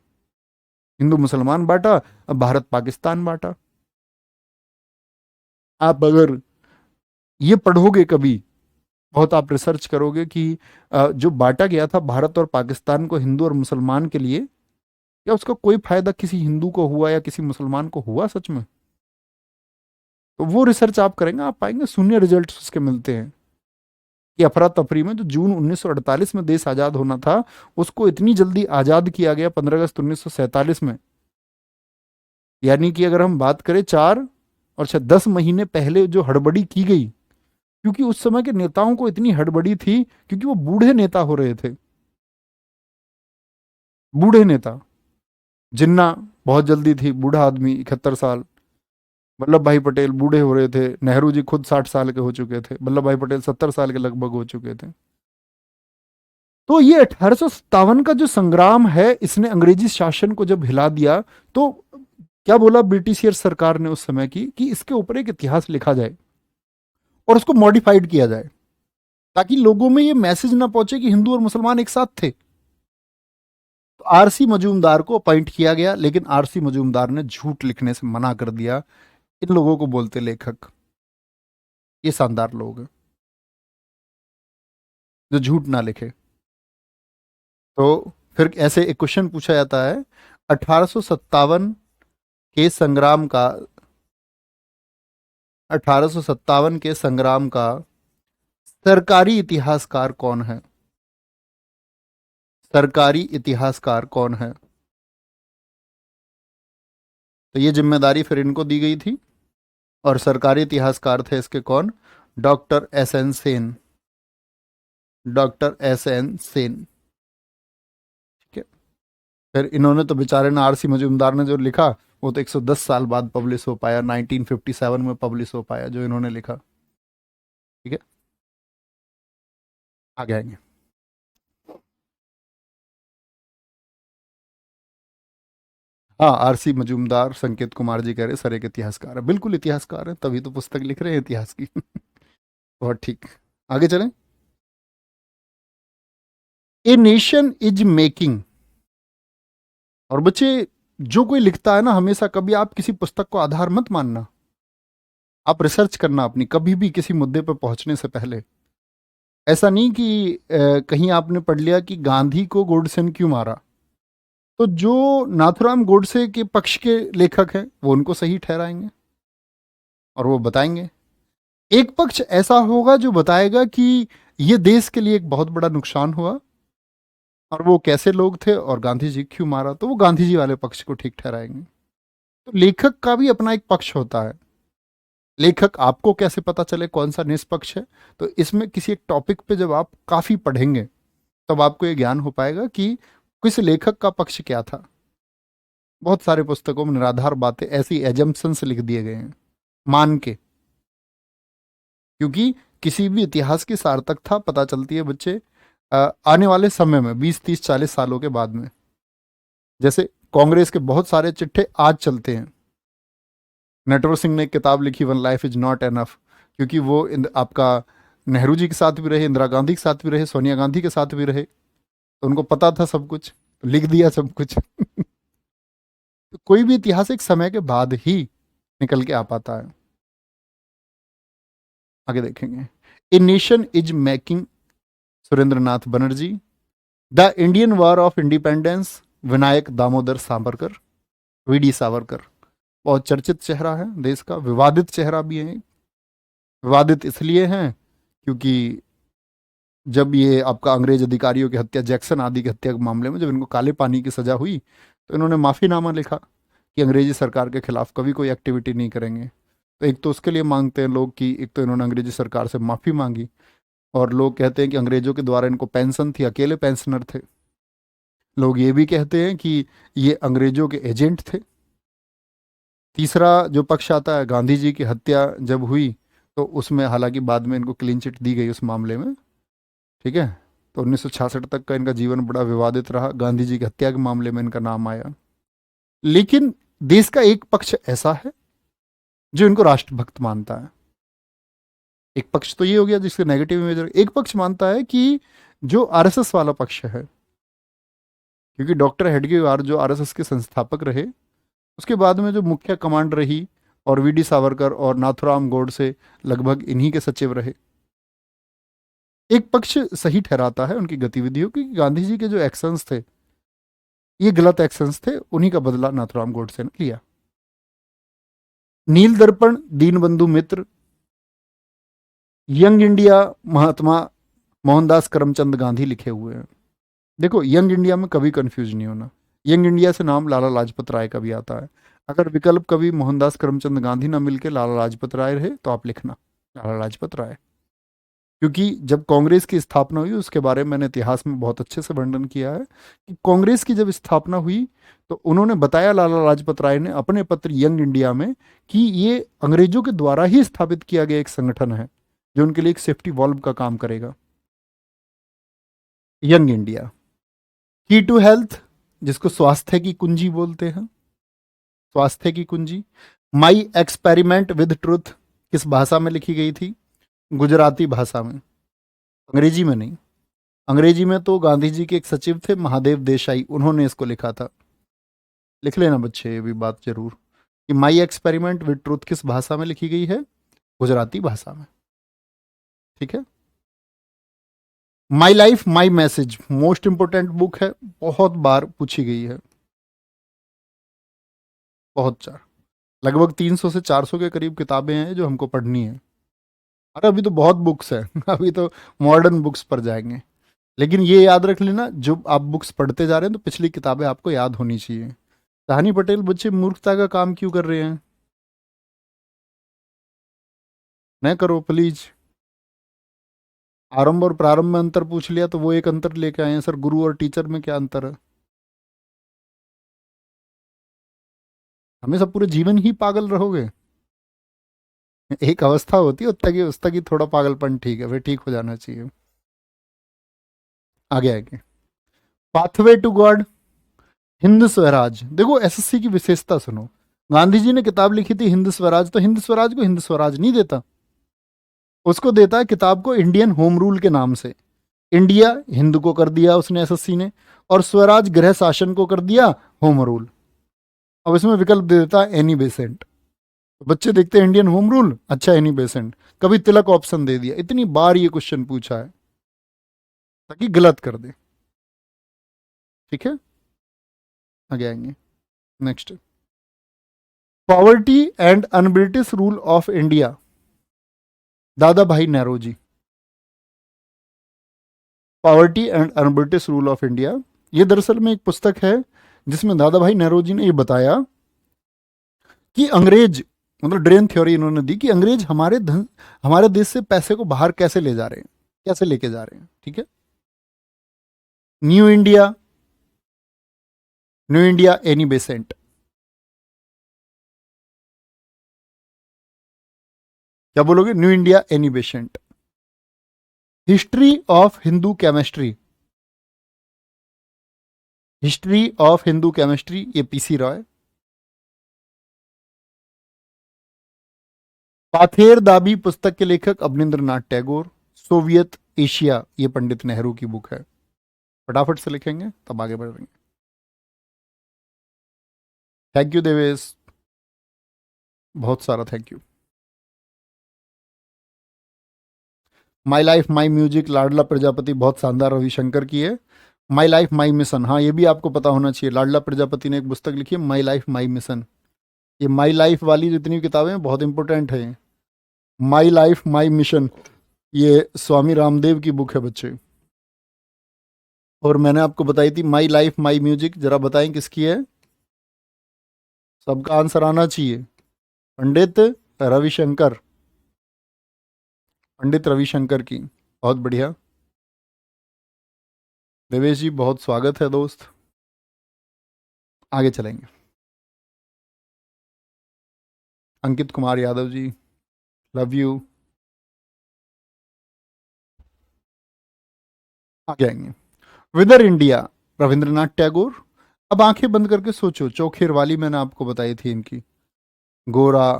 हिंदू मुसलमान बांटा, अब भारत पाकिस्तान बांटा। आप अगर ये पढ़ोगे कभी, बहुत आप रिसर्च करोगे कि जो बांटा गया था भारत और पाकिस्तान को हिंदू और मुसलमान के लिए, क्या उसका कोई फायदा किसी हिंदू को हुआ या किसी मुसलमान को हुआ सच में? तो वो रिसर्च आप करेंगे, आप पाएंगे शून्य रिजल्ट उसके मिलते हैं कि अफरा तफरी में जो जून 1948 में देश आजाद होना था, उसको इतनी जल्दी आजाद किया गया 15 अगस्त 1947 में। यानी कि अगर हम बात करें 4 और शायद 10 महीने पहले जो हड़बड़ी की गई, क्योंकि उस समय के नेताओं को इतनी हड़बड़ी थी क्योंकि वो बूढ़े नेता हो रहे थे। बूढ़े नेता, जिन्ना बहुत जल्दी थी, बूढ़ा आदमी 71 साल, वल्लभ भाई पटेल बूढ़े हो रहे थे, नेहरू जी खुद 60 साल के हो चुके थे, वल्लभ भाई पटेल 70 साल के लगभग हो चुके थे। तो ये 1857 का जो संग्राम है, इसने अंग्रेजी शासन को जब हिला दिया, तो क्या बोला ब्रिटिशियर सरकार ने उस समय की कि इसके ऊपर एक इतिहास लिखा जाए और उसको मॉडिफाइड किया जाए, ताकि लोगों में ये मैसेज ना पहुंचे कि हिंदू और मुसलमान एक साथ थे। तो आरसी मजूमदार को अपॉइंट किया गया, लेकिन आरसी मजूमदार ने झूठ लिखने से मना कर दिया। इन लोगों को बोलते लेखक। ये शानदार लोग हैं जो झूठ ना लिखे। तो फिर ऐसे एक क्वेश्चन पूछा जाता है, 1857 के संग्राम का 1857 के संग्राम का सरकारी इतिहासकार कौन है? सरकारी इतिहासकार कौन है? तो ये जिम्मेदारी फिर इनको दी गई थी, और सरकारी इतिहासकार थे इसके कौन? Doctor S N Sen. Doctor S N Sen. ठीक है। फिर इन्होंने तो बेचारे ने, आरसी मजूमदार ने जो लिखा, वो तो 110 साल बाद पब्लिश हो पाया, 1957 में पब्लिश हो पाया जो इन्होंने लिखा। ठीक है, आगे आएंगे। हाँ, आरसी मजूमदार, संकेत कुमार जी कह रहे सर एक इतिहासकार है। बिल्कुल इतिहासकार है, तभी तो पुस्तक लिख रहे हैं इतिहास की। बहुत ठीक। आगे चलें। ए नेशन इज मेकिंग। और बच्चे, जो कोई लिखता है ना, हमेशा कभी आप किसी पुस्तक को आधार मत मानना। आप रिसर्च करना अपनी, कभी भी किसी मुद्दे पर पहुंचने से पहले। ऐसा नहीं कि कहीं आपने पढ़ लिया कि गांधी को गोडसे ने क्यों मारा, तो जो नाथुराम गोडसे के पक्ष के लेखक हैं वो उनको सही ठहराएंगे और वो बताएंगे। एक पक्ष ऐसा होगा जो बताएगा कि ये देश के लिए एक बहुत बड़ा नुकसान हुआ और वो कैसे लोग थे और गांधी जी क्यों मारा, तो वो गांधी जी वाले पक्ष को ठीक ठहराएंगे। तो लेखक का भी अपना एक पक्ष होता है। लेखक, आपको कैसे पता चले कौन सा निष्पक्ष है? तो इसमें किसी एक टॉपिक पे जब आप काफी पढ़ेंगे, तब आपको ये ज्ञान हो पाएगा कि किस लेखक का पक्ष क्या था। बहुत सारे पुस्तकों में निराधार बातें, ऐसी एजम्पशंस लिख दिए गए हैं मान के, क्योंकि किसी भी इतिहास की सार्थकता पता चलती है बच्चे आने वाले समय में, 20, 30, 40 सालों के बाद में। जैसे कांग्रेस के बहुत सारे चिट्ठे आज चलते हैं। नटवर सिंह ने एक किताब लिखी, one life is not enough, क्योंकि वो आपका नेहरू जी के साथ भी रहे, इंदिरा गांधी के साथ भी रहे, सोनिया गांधी के साथ भी रहे, तो उनको पता था सब कुछ, तो लिख दिया सब कुछ। तो कोई भी इतिहास एक समय के बाद ही निकल के आ पाता है। आगे देखेंगे। A nation is making, Surendranath Banerjee. The Indian war of independence, Vinayak Damodar Savarkar. VD Savarkar बहुत चर्चित चेहरा है देश का, विवादित चेहरा भी है। विवादित इसलिए हैं क्योंकि जब ये आपका अंग्रेज अधिकारियों की हत्या, जैक्सन आदि की हत्या के मामले में जब इनको काले पानी की सजा हुई, तो इन्होंने माफीनामा लिखा कि अंग्रेजी सरकार के खिलाफ कभी कोई एक्टिविटी नहीं करेंगे। तो एक तो उसके लिए मांगते हैं लोग कि एक तो इन्होंने अंग्रेजी सरकार से माफी मांगी, और लोग कहते हैं कि अंग्रेजों के द्वारा इनको पेंशन थी, अकेले पेंशनर थे। लोग ये भी कहते हैं कि ये अंग्रेजों के एजेंट थे। तीसरा जो पक्ष आता है, गांधी जी की हत्या जब हुई तो उसमें हालांकि बाद में इनको क्लीन चिट दी गई उस मामले में। ठीक है। तो 1966 तक का इनका जीवन बड़ा विवादित रहा, गांधी जी की हत्या के मामले में इनका नाम आया। लेकिन देश का एक पक्ष ऐसा है जो इनको राष्ट्रभक्त मानता है। एक पक्ष तो ये हो गया जिसके नेगेटिव इमेज। एक पक्ष मानता है कि जो आरएसएस वाला पक्ष है, क्योंकि डॉक्टर हेडगेवार जो आरएसएस के संस्थापक रहे, उसके बाद में जो मुख्य कमांड रही, और वीडी सावरकर और नाथुराम गोडसे लगभग इन्हीं के सचिव रहे। एक पक्ष सही ठहराता है उनकी गतिविधियों की, गांधी जी के जो एक्शंस थे ये गलत एक्शंस थे, उन्हीं का बदला नाथुराम गोडसे ने लिया। नील दर्पण, दीनबंधु मित्र, यंग इंडिया, महात्मा मोहनदास करमचंद गांधी लिखे हुए हैं। देखो, यंग इंडिया में कभी कंफ्यूज नहीं होना। यंग इंडिया से नाम लाला लाजपत राय का भी आता है। अगर विकल्प कभी मोहनदास करमचंद गांधी ना मिलके लाला लाजपत राय रहे, तो आप लिखना लाला लाजपत राय। क्योंकि जब कांग्रेस की स्थापना हुई, उसके बारे में मैंने इतिहास में बहुत अच्छे से वर्णन किया है कि कांग्रेस की जब स्थापना हुई तो उन्होंने बताया, लाला लाजपत राय ने अपने पत्र यंग इंडिया में, कि ये अंग्रेजों के द्वारा ही स्थापित किया गया एक संगठन है जो उनके लिए एक सेफ्टी वॉल्व का काम करेगा। Young India. की टू हेल्थ, जिसको स्वास्थ्य की कुंजी बोलते हैं, स्वास्थ्य की कुंजी। माई एक्सपेरिमेंट विद ट्रुथ किस भाषा में लिखी गई थी? गुजराती भाषा में, अंग्रेजी में नहीं। अंग्रेजी में तो गांधी जी के एक सचिव थे, महादेव देसाई, उन्होंने इसको लिखा था। लिख लेना बच्चे ये भी बात जरूर, कि माई एक्सपेरिमेंट विद ट्रुथ किस भाषा में लिखी गई है? गुजराती भाषा में। ठीक है। My life my message most important book है, बहुत बार पूछी गई है, बहुत चार, लगभग 300 से 400 के करीब किताबें हैं जो हमको पढ़नी है। अरे अभी तो बहुत बुक्स है अभी तो मॉडर्न बुक्स पर जाएंगे। लेकिन ये याद रख लेना, जो आप बुक्स पढ़ते जा रहे हैं तो पिछली किताबें आपको याद होनी चाहिए। कहानी पटेल बच्चे मूर्खता का काम क्यों कर रहे हैं? न करो प्लीज। आरंभ और प्रारंभ में अंतर पूछ लिया तो वो एक अंतर लेके आए हैं, सर गुरु और टीचर में क्या अंतर है? हमें सब पूरे जीवन ही पागल रहोगे? एक अवस्था होती है उस तक ही थोड़ा पागलपन ठीक है, फिर ठीक हो जाना चाहिए। आगे आगे। Pathway to God, Hind Swaraj. देखो एसएससी की विशेषता सुनो, गांधी जी ने किताब लिखी थी हिंद स्वराज, तो हिंद स्वराज को हिंद स्वराज नहीं देता, उसको देता है किताब को इंडियन होम रूल के नाम से। इंडिया हिंद को कर दिया उसने एसएससी ने, और स्वराज गृह शासन को कर दिया होम रूल। अब इसमें विकल्प दे देता है एनी बेसेंट, तो बच्चे देखते हैं इंडियन होम रूल, अच्छा एनी बेसेंट, कभी तिलक ऑप्शन दे दिया। इतनी बार ये क्वेश्चन पूछा है ताकि गलत कर दे। ठीक है, आगे आएंगे। Next, poverty and un-British rule of India, दादा भाई Nehru. Poverty and un-British rule of India, ये दरअसल में एक पुस्तक है जिसमें दादा भाई नेहरू जी ने ये बताया कि अंग्रेज, मतलब ड्रेन थ्योरी इन्होंने दी, कि अंग्रेज हमारे देश से पैसे को बाहर कैसे ले जा रहे हैं, कैसे लेके जा रहे हैं। ठीक है। New India, new India Annie Besant, क्या बोलोगे? New India Annie Besant. History of Hindu chemistry, history of Hindu chemistry, ये पीसी रॉय। पाथेर दाबी पुस्तक के लेखक अवनींद्रनाथ टैगोर। सोवियत एशिया, ये पंडित नेहरू की बुक है। फटाफट से लिखेंगे तब आगे बढ़ेंगे। थैंक यू देवेश, बहुत सारा thank you. My life my music, लाडला प्रजापति, बहुत शानदार रविशंकर की है। माई लाइफ माई मिशन, हाँ ये भी आपको पता होना चाहिए, लाडला प्रजापति ने एक पुस्तक लिखी है माई लाइफ माई मिशन। ये माई लाइफ वाली जितनी किताबें हैं बहुत इंपॉर्टेंट है। माई लाइफ माई मिशन, ये स्वामी रामदेव की बुक है बच्चे। और मैंने आपको बताई थी माई लाइफ माई म्यूजिक, जरा बताएं किसकी है? सबका आंसर आना चाहिए, पंडित रविशंकर, पंडित रविशंकर की। बहुत बढ़िया देवेश जी, बहुत स्वागत है दोस्त। आगे चलेंगे। Ankit Kumar Yadav ji, love you. आगे आएंगे। विदर इंडिया, रविंद्रनाथ टैगोर। अब आंखें बंद करके सोचो, चौखेर वाली मैंने आपको बताई थी इनकी, गोरा,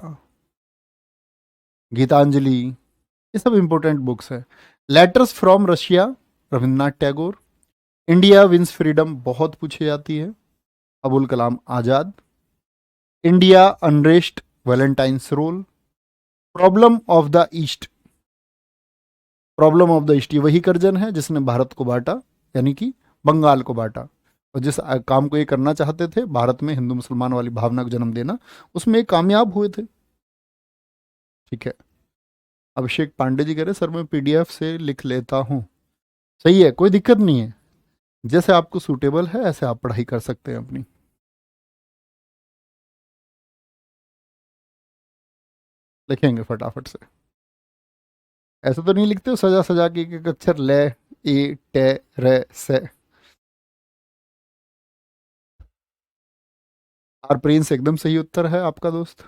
गीतांजलि, ये सब इंपॉर्टेंट बुक्स है। Letters from Russia, Rabindranath Tagore. India wins freedom, बहुत पूछी जाती है, Abul Kalam Azad. India unrest, Valentine's role. Problem of the east, problem of the east, ये वही करजन है जिसने भारत को बांटा, यानी कि बंगाल को बांटा, और जिस काम को ये करना चाहते थे, भारत में हिंदू मुसलमान वाली भावना को जन्म देना, उसमें ये कामयाब हुए थे। ठीक है। अभिषेक पांडे जी कह रहे सर मैं पीडीएफ से लिख लेता हूँ, सही है, कोई दिक्कत नहीं है, जैसे आपको सूटेबल है ऐसे आप पढ़ाई कर सकते हैं अपनी। लिखेंगे फटाफट से। ऐसा तो नहीं लिखते हो सजा सजा के एक एक अक्षर, ले, ए, टे, रे, से। आर प्रिंस एकदम सही उत्तर है आपका दोस्त।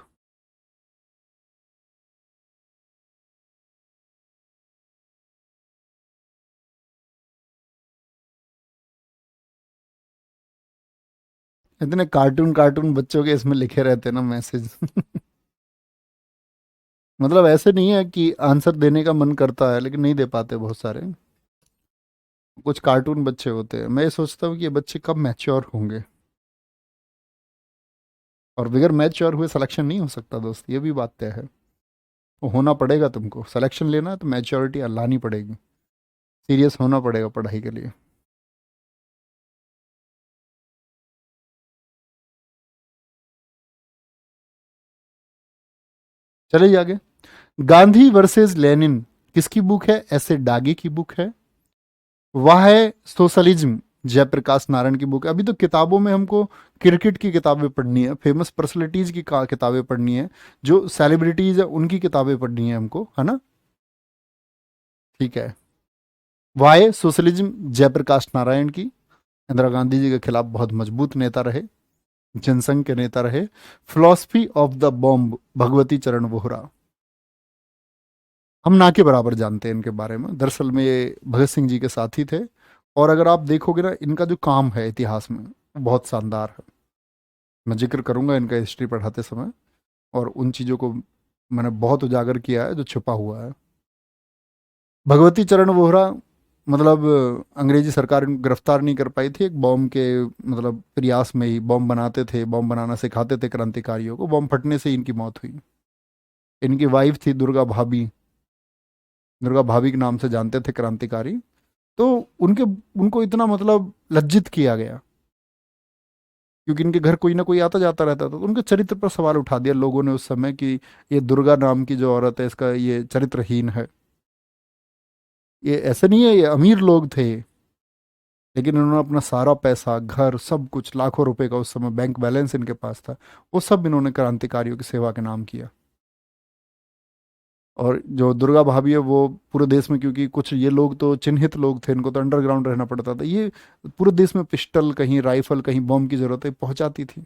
इतने कार्टून कार्टून बच्चों के इसमें लिखे रहते हैं ना मैसेज। मतलब ऐसे नहीं है कि आंसर देने का मन करता है लेकिन नहीं दे पाते बहुत सारे। कुछ कार्टून बच्चे होते हैं, मैं ये सोचता हूँ कि ये बच्चे कब मैच्योर होंगे। और बगैर मैच्योर हुए सिलेक्शन नहीं हो सकता दोस्त, ये भी बात तय है। वो होना पड़ेगा, तुमको सिलेक्शन लेना है तो मैच्योरिटी लानी पड़ेगी। सीरियस होना पड़ेगा पढ़ाई के लिए। चलिए आगे। गांधी वर्सेस लेनिन किसकी बुक है? ऐसे डागे की बुक है। वह है सोशलिज्म, जयप्रकाश नारायण की बुक है। अभी तो किताबों में हमको क्रिकेट की किताबें पढ़नी है, फेमस पर्सनालिटीज की किताबें पढ़नी है, जो सेलिब्रिटीज है उनकी किताबें पढ़नी है हमको, है ना? ठीक है। वाय सोशलिज्म, जयप्रकाश नारायण की। इंदिरा गांधी जी के खिलाफ बहुत मजबूत नेता रहे, जनसंघ के नेता रहे। Philosophy of the bomb, Bhagwati चरण वोहरा। हम ना के बराबर जानते हैं इनके बारे में। दरअसल में ये भगत सिंह जी के साथी थे। और अगर आप देखोगे ना, इनका जो काम है इतिहास में वो बहुत शानदार है। मैं जिक्र करूंगा इनका हिस्ट्री पढ़ाते समय, और उन चीज़ों को मैंने बहुत उजागर किया है जो छुपा हुआ है। भगवती चरण वोहरा, मतलब अंग्रेजी सरकार इनको गिरफ्तार नहीं कर पाई थी। एक बॉम्ब के मतलब प्रयास में ही, बॉम्ब बनाते थे, बॉम्ब बनाना सिखाते थे क्रांतिकारियों को, बॉम्ब फटने से ही इनकी मौत हुई। इनकी वाइफ थी दुर्गा भाभी। दुर्गा भाभी के नाम से जानते थे क्रांतिकारी। तो उनके उनको इतना मतलब लज्जित किया गया, क्योंकि इनके घर कोई ना कोई आता जाता रहता था। तो उनके चरित्र पर सवाल उठा दिया लोगों ने उस समय कि ये दुर्गा नाम की जो औरत है, इसका ये चरित्रहीन है। ये ऐसे नहीं है, ये अमीर लोग थे, लेकिन इन्होंने अपना सारा पैसा, घर, सब कुछ, लाखों रुपए का उस समय बैंक बैलेंस इनके पास था, वो सब इन्होंने क्रांतिकारियों की सेवा के नाम किया। और जो दुर्गा भाभी है वो पूरे देश में, क्योंकि कुछ ये लोग तो चिन्हित लोग थे, इनको तो अंडरग्राउंड रहना पड़ता था, ये पूरे देश में पिस्टल, कहीं राइफल, कहीं बम की जरूरत है पहुंचाती थी।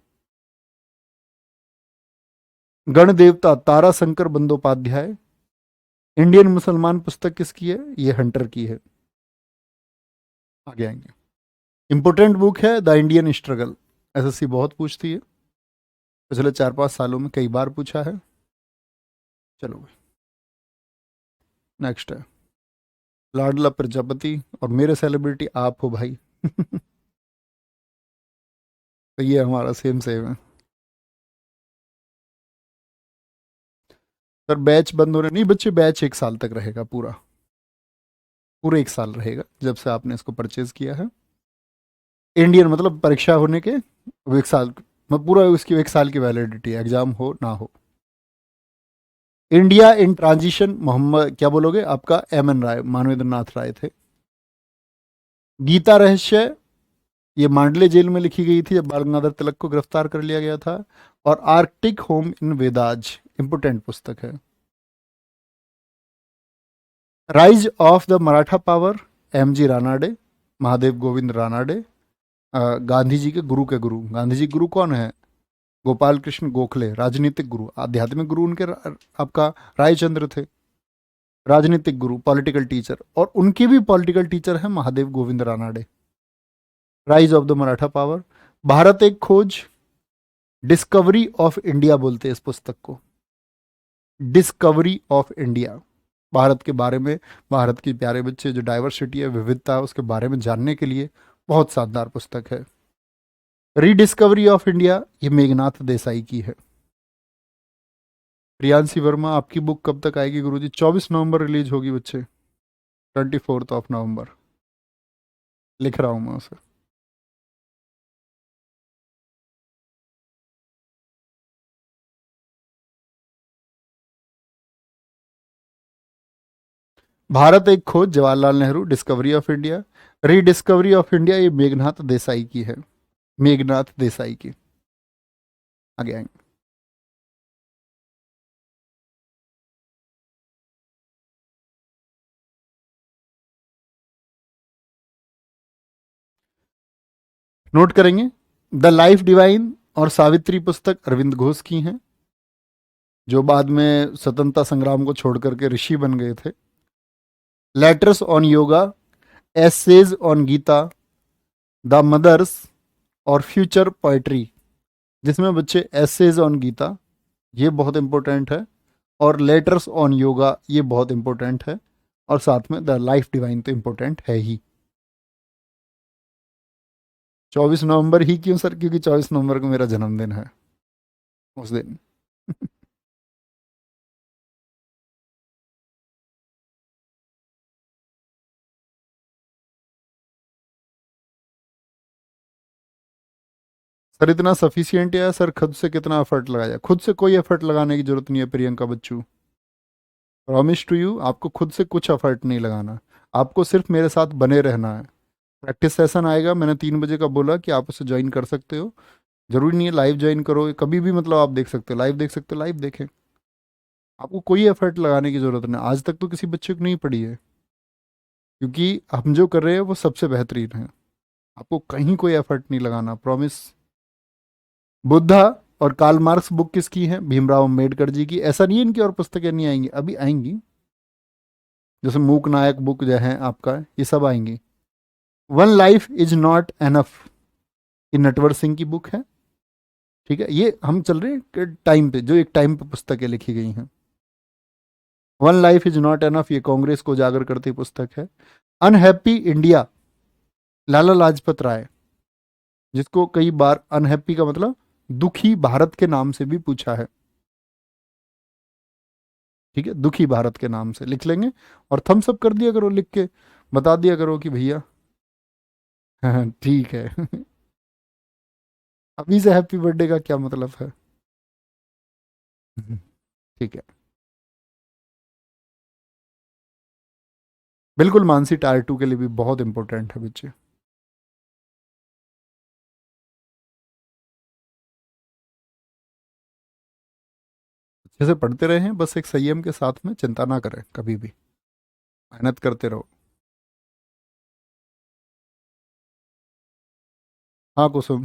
गण देवता तारा शंकर बंदोपाध्याय। इंडियन मुसलमान पुस्तक किसकी है? ये हंटर की है। आगे आएंगे। इंपोर्टेंट बुक है द इंडियन स्ट्रगल। एसएससी बहुत पूछती है, पिछले 4-5 सालों में कई बार पूछा है। चलो नेक्स्ट है लाडला प्रजापति, और मेरे सेलिब्रिटी आप हो भाई। तो ये हमारा सेम सेम है। सर बैच बंद होने नहीं बच्चे, बैच 1 साल तक रहेगा पूरा। पूरा 1 साल रहेगा जब से आपने इसको परचेज किया है। इंडियन मतलब परीक्षा होने के वो 1 साल, मतलब पूरा उसकी 1 साल की वैलिडिटी है, एग्जाम हो ना हो। इंडिया इन ट्रांजिशन, मोहम्मद क्या बोलोगे आपका? एम एन राय, मानवेंद्र नाथ राय थे। गीता रहस्य, ये मांडले जेल में लिखी गई थी जब बाल गंगाधर तिलक को गिरफ्तार कर लिया गया था। और Arctic home in Vedas, important पुस्तक है। Rise of the Maratha power, M G Ranade, Mahadev Govind Ranade. Gandhi ji के गुरु के गुरु, गांधी जी गुरु कौन है? गोपाल कृष्ण गोखले, राजनीतिक गुरु, आध्यात्मिक गुरु उनके आपका रायचंद्र थे। राजनीतिक गुरु, पॉलिटिकल टीचर, और उनके भी पॉलिटिकल टीचर हैं Mahadev Govind Ranade. Rise of the Maratha power, Bharat एक खोज, डिस्कवरी ऑफ इंडिया बोलते हैं इस पुस्तक को। डिस्कवरी ऑफ इंडिया, भारत के बारे में, भारत की प्यारे बच्चे जो डाइवर्सिटी है, विविधता है, उसके बारे में जानने के लिए बहुत शानदार पुस्तक है। रीडिस्कवरी ऑफ इंडिया, ये मेघनाथ देसाई की है। प्रियांशी वर्मा, आपकी बुक कब तक आएगी गुरुजी? 24 नवंबर रिलीज होगी बच्चे, 24 नवंबर। लिख रहा हूँ मैं उसे। भारत एक खोज, Jawaharlal Nehru, discovery of India. Rediscovery of India, ये मेघनाथ देसाई की है। मेघनाथ देसाई की। आगे आएंगे। नोट करेंगे। द लाइफ डिवाइन और सावित्री पुस्तक अरविंद घोष की हैं, जो बाद में स्वतंत्रता संग्राम को छोड़ करके ऋषि बन गए थे। Letters on yoga, essays on Gita, the mothers और फ्यूचर पोएट्री, जिसमें बच्चे एसेज ऑन गीता, ये बहुत इंपॉर्टेंट है, और लेटर्स ऑन योगा, ये बहुत इंपॉर्टेंट है, और साथ में द लाइफ डिवाइन तो इंपॉर्टेंट है ही। 24 नवंबर ही क्यों सर? क्योंकि 24 नवंबर को मेरा जन्मदिन है, उस दिन। सर इतना सफिशियंट है सर? खुद से कितना एफर्ट लगाया? खुद से कोई एफर्ट लगाने की जरूरत नहीं है प्रियंका बच्चू। प्रॉमिस टू यू, आपको खुद से कुछ एफर्ट नहीं लगाना, आपको सिर्फ मेरे साथ बने रहना है। प्रैक्टिस सेशन आएगा, मैंने 3 बजे का बोला कि आप उसे ज्वाइन कर सकते हो। जरूरी नहीं है लाइव ज्वाइन करो, कभी भी मतलब आप देख सकते हो, लाइव देख सकते हो, लाइव देखें। आपको कोई एफर्ट लगाने की जरूरत नहीं। आज तक तो किसी बच्चे को नहीं पड़ी है, क्योंकि हम जो कर रहे हैं वो सबसे बेहतरीन है। आपको कहीं कोई एफर्ट नहीं लगाना, प्रॉमिस। बुद्धा और कार्ल मार्क्स बुक किसकी है? भीमराव अम्बेडकर जी की। ऐसा नहीं है इनकी और पुस्तकें नहीं आएंगी, अभी आएंगी। जैसे मूक नायक बुक जो है आपका, ये सब आएंगी। One life is not enough, ये नटवर सिंह की बुक है। ठीक है, ये हम चल रहे हैं टाइम पे, जो एक टाइम पे पुस्तकें लिखी गई हैं। One life is not enough, ये कांग्रेस को उजागर करती पुस्तक है। अनहैप्पी इंडिया, लाला लाजपत राय, जिसको कई बार अनहैप्पी का मतलब दुखी भारत के नाम से भी पूछा है। ठीक है, दुखी भारत के नाम से लिख लेंगे, और थम्स अप कर दिया करो, लिख के बता दिया करो कि भैया हाँ ठीक है। अभी से हैप्पी बर्थडे का क्या मतलब है? ठीक है, बिल्कुल। मानसी टायर 2 के लिए भी बहुत इंपॉर्टेंट है बच्चे। अच्छे से पढ़ते रहे हैं, बस एक संयम के साथ में, चिंता ना करें कभी भी, मेहनत करते रहो। हाँ कुसुम।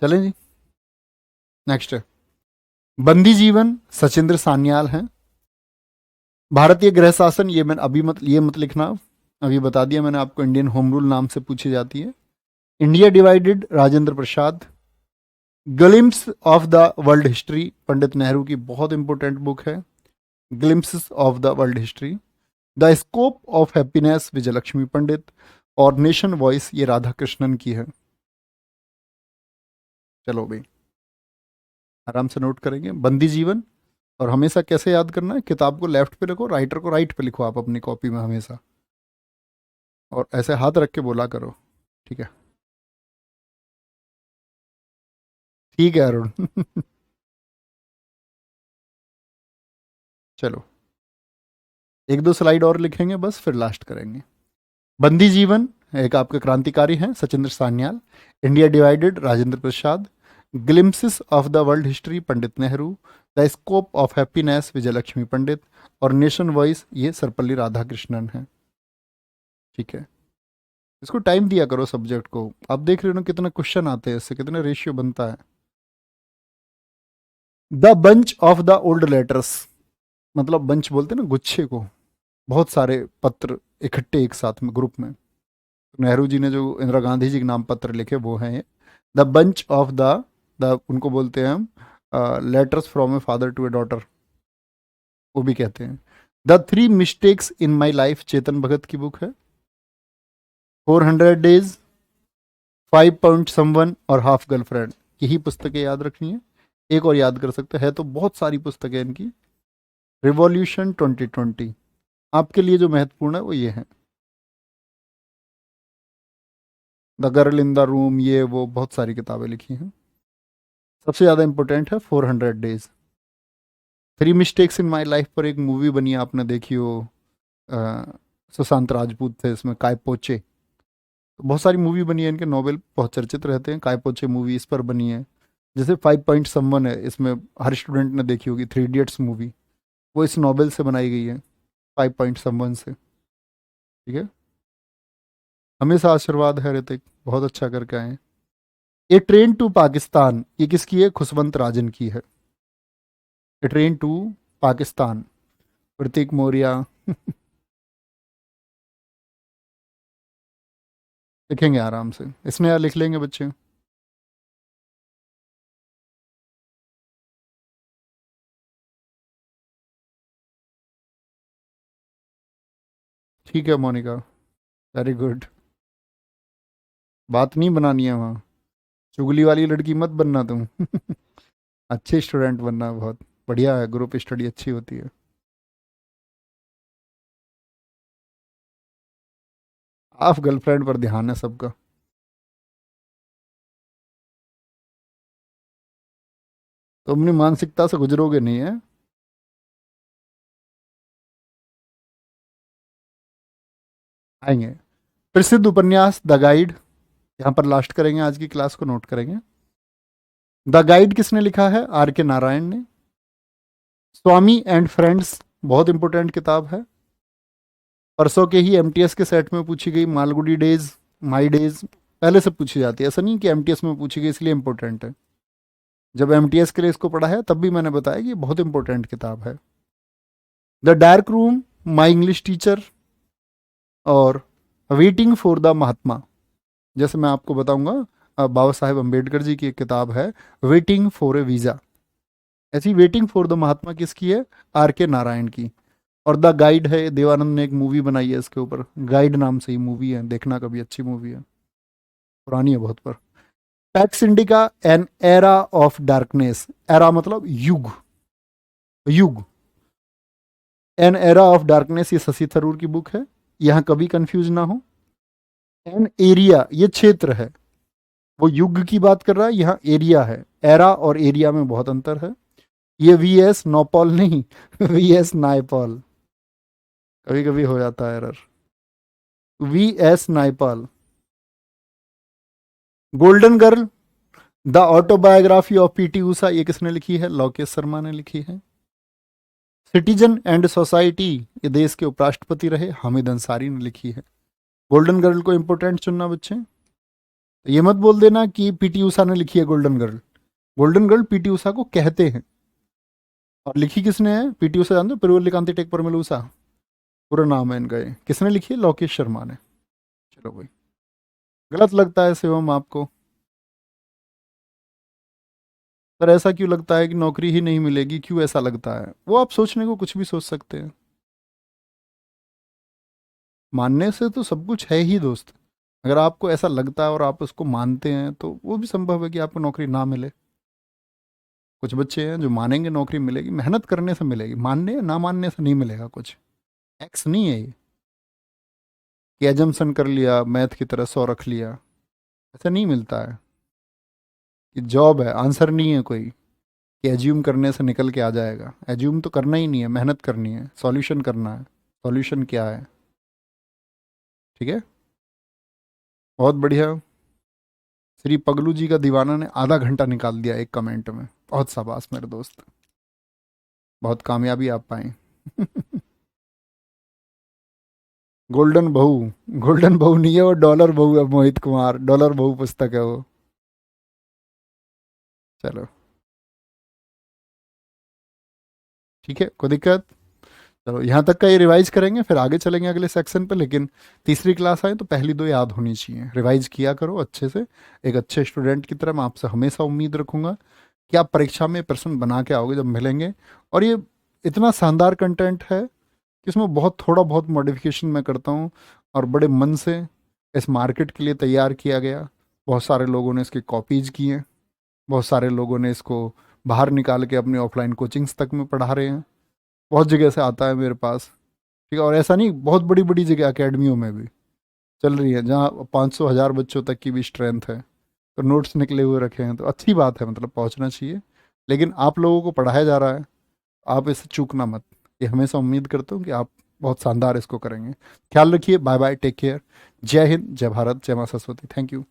चलें जी, नेक्स्ट है बंदी जीवन, सचिंद्र सान्याल हैं। भारतीय गृह शासन, ये मैंने अभी मत, ये मत लिखना, अभी बता दिया मैंने आपको, इंडियन होम रूल नाम से पूछी जाती है। India divided, Rajendra Prasad. Glimpse of the world history, Pandit Nehru की बहुत इंपॉर्टेंट बुक है। Glimpse of the world history. The scope of happiness, Vijay Lakshmi Pandit. और नेशन वॉइस, ये राधा कृष्णन की है। चलो भाई, आराम से नोट करेंगे। बंदी जीवन, और हमेशा कैसे याद करना है? किताब को लेफ्ट पे लिखो, राइटर को राइट पे लिखो आप अपनी कॉपी में हमेशा, और ऐसे हाथ रख के बोला करो। ठीक है? ठीक है अरुण। चलो, एक दो स्लाइड और लिखेंगे बस, फिर लास्ट करेंगे। बंदी जीवन एक आपके क्रांतिकारी हैं, Sachindra Sanyal. India divided, Rajendra Prasad. Glimpses of the world history, Pandit Nehru. The scope of happiness, Vijay Lakshmi Pandit. और नेशन वॉइस, ये सर्वपल्ली राधाकृष्णन है। ठीक है, इसको टाइम दिया करो सब्जेक्ट को। आप देख रहे हो ना कितना क्वेश्चन आते हैं इससे, कितना रेशियो बनता है। The bunch of the old letters, मतलब बंच बोलते हैं ना गुच्छे को, बहुत सारे पत्र इकट्ठे एक साथ में ग्रुप में। नेहरू जी ने जो इंदिरा गांधी जी के नाम पत्र लिखे वो हैं ये। द बंच ऑफ द उनको बोलते हैं हम letters from a father to a daughter, वो भी कहते हैं। The three mistakes in my life, Chetan Bhagat की बुक है। 400 डेज, 5 पॉइंट समवन और हाफ गर्लफ्रेंड, यही पुस्तकें याद रखनी है। एक और याद कर सकते हैं, तो बहुत सारी पुस्तकें इनकी। रिवॉल्यूशन 2020, आपके लिए जो महत्वपूर्ण है वो ये है। The girl in the room, ये वो बहुत सारी किताबें लिखी हैं। सबसे ज़्यादा इंपॉर्टेंट है 400 days. Three mistakes in my life पर एक मूवी बनी है, आपने देखी हो, अ, सुशांत राजपूत थे इसमें, काय पोचे। तो बहुत सारी मूवी बनी है इनके, नोवेल बहुत चर्चित रहते हैं। काय पोचे मूवी इस पर बनी है। जैसे 5 पॉइंट समवन है, इसमें हर स्टूडेंट ने देखी होगी, 3 इडियट्स मूवी, वो इस नोवेल से बनाई गई है। 5 पॉइंट समवन से। ठीक है, हमेशा आशीर्वाद है ऋतिक, बहुत अच्छा करके आए। ए ट्रेन टू पाकिस्तान, ये किसकी है? खुशवंत राजन की है। ए ट्रेन टू पाकिस्तान, प्रतीक मौर्य। लिखेंगे आराम से, इसमें यार लिख लेंगे बच्चे। ठीक है मोनिका, वेरी गुड। बात नहीं बनानी है वहाँ, चुगली वाली लड़की मत बनना तुम। अच्छे स्टूडेंट बनना, बहुत बढ़िया है, ग्रुप स्टडी अच्छी होती है। आप गर्लफ्रेंड पर ध्यान है सबका। तो अपनी मानसिकता से गुजरोगे नहीं है। आएंगे। प्रसिद्ध उपन्यास द गाइड, यहाँ पर लास्ट करेंगे, आज की क्लास को नोट करेंगे। द गाइड किसने लिखा है? आर के नारायण ने। स्वामी एंड फ्रेंड्स, बहुत इंपॉर्टेंट किताब है। परसों के ही एमटीएस के सेट में पूछी गई, मालगुडी डेज, माई डेज, पहले से पूछी जाती है, ऐसा नहीं कि एमटीएस में पूछी गई इसलिए इंपॉर्टेंट है। जब एमटीएस के लिए इसको पढ़ा है तब भी मैंने बताया कि ये बहुत इंपॉर्टेंट किताब है। The dark room, my English teacher, और वेटिंग फॉर द महात्मा, जैसे मैं आपको बताऊंगा, बाबा साहेब अम्बेडकर जी की एक किताब है वेटिंग फॉर ए वीज़ा। ऐसी वेटिंग फॉर द महात्मा किसकी है? आर के नारायण की। और द गाइड है, देवानंद ने एक मूवी बनाई है इसके ऊपर, गाइड नाम से ही मूवी है, देखना कभी, अच्छी मूवी है, पुरानी है बहुत पर। PACS indica, an era of darkness, era मतलब युग, युग, एन एरा ऑफ डार्कनेस, ये शशि थरूर की बुक है, यहाँ कभी कंफ्यूज ना हो। एन एरिया, ये क्षेत्र है, वो युग की बात कर रहा है, यहाँ एरिया है, एरा और एरिया में बहुत अंतर है। ये वी एस नौपॉल नहीं, वी एस नायपॉल, कभी कभी हो जाता है error. V S Naipaul. Golden girl, the autobiography of P T Usha, ये किसने लिखी है? लोकेश शर्मा ने लिखी है। सिटीजन एंड सोसाइटी, ये देश के उपराष्ट्रपति रहे, हामिद अंसारी ने लिखी है। गोल्डन गर्ल को इंपोर्टेंट चुनना बच्चे, तो ये मत बोल देना कि पीटी उषा ने लिखी है golden girl. Golden girl P T Usha को कहते हैं, और लिखी किसने है? पीटी उषा जानते हो, पिरुवल्लिकांति टेक परमेल उषा, पूरा नाम है इनका। ये किसने लिखी है? लोकेश शर्मा ने। चलो भाई, गलत लगता है शिवम आपको? पर ऐसा क्यों लगता है कि नौकरी ही नहीं मिलेगी? क्यों ऐसा लगता है? वो आप सोचने को कुछ भी सोच सकते हैं, मानने से तो सब कुछ है ही दोस्त। अगर आपको ऐसा लगता है और आप उसको मानते हैं तो वो भी संभव है कि आपको नौकरी ना मिले। कुछ बच्चे हैं जो मानेंगे नौकरी मिलेगी, मेहनत करने से मिलेगी, मानने या ना मानने से नहीं मिलेगा कुछ। एक्स नहीं है ये कि एजम्पशन कर लिया, मैथ की तरह 100 रख लिया, ऐसा नहीं मिलता है। कि जॉब है, आंसर नहीं है कोई कि एज्यूम करने से निकल के आ जाएगा। एज्यूम तो करना ही नहीं है, मेहनत करनी है, सॉल्यूशन करना है। सॉल्यूशन क्या है? ठीक है, बहुत बढ़िया। श्री पगलू जी का दीवाना ने आधा घंटा निकाल दिया एक कमेंट में, बहुत शाबाश मेरे दोस्त, बहुत कामयाबी आप पाए। गोल्डन बहू, गोल्डन बहू नहीं है वो, डॉलर बहू है मोहित कुमार, डॉलर बहू पुस्तक है वो। चलो ठीक है, कोई दिक्कत? चलो यहाँ तक का ये रिवाइज करेंगे, फिर आगे चलेंगे अगले सेक्शन पे। लेकिन तीसरी क्लास आए तो पहली दो याद होनी चाहिए, रिवाइज किया करो अच्छे से। एक अच्छे स्टूडेंट की तरह मैं आपसे हमेशा उम्मीद रखूंगा कि आप परीक्षा में प्रश्न बना के आओगे जब मिलेंगे। और ये इतना शानदार कंटेंट है कि इसमें बहुत थोड़ा बहुत मॉडिफिकेशन मैं करता हूँ, और बड़े मन से इस मार्केट के लिए तैयार किया गया। बहुत सारे लोगों ने इसकी कॉपीज की हैं, बहुत सारे लोगों ने इसको बाहर निकाल के अपनी ऑफलाइन कोचिंग्स तक में पढ़ा रहे हैं। बहुत जगह से आता है मेरे पास। ठीक है, और ऐसा नहीं, बहुत बड़ी बड़ी जगह अकेडमियों में भी चल रही है, जहाँ 500 1000 बच्चों तक की भी स्ट्रेंथ है। तो नोट्स निकले हुए रखे हैं, तो अच्छी बात है, मतलब पहुँचना चाहिए। लेकिन आप लोगों को पढ़ाया जा रहा है, आप इससे चूकना मत। ये हमेशा उम्मीद करता हूँ कि आप बहुत शानदार इसको करेंगे। ख्याल रखिए, बाय बाय, टेक केयर, जय हिंद, जय भारत, जय माँ सरस्वती, थैंक यू।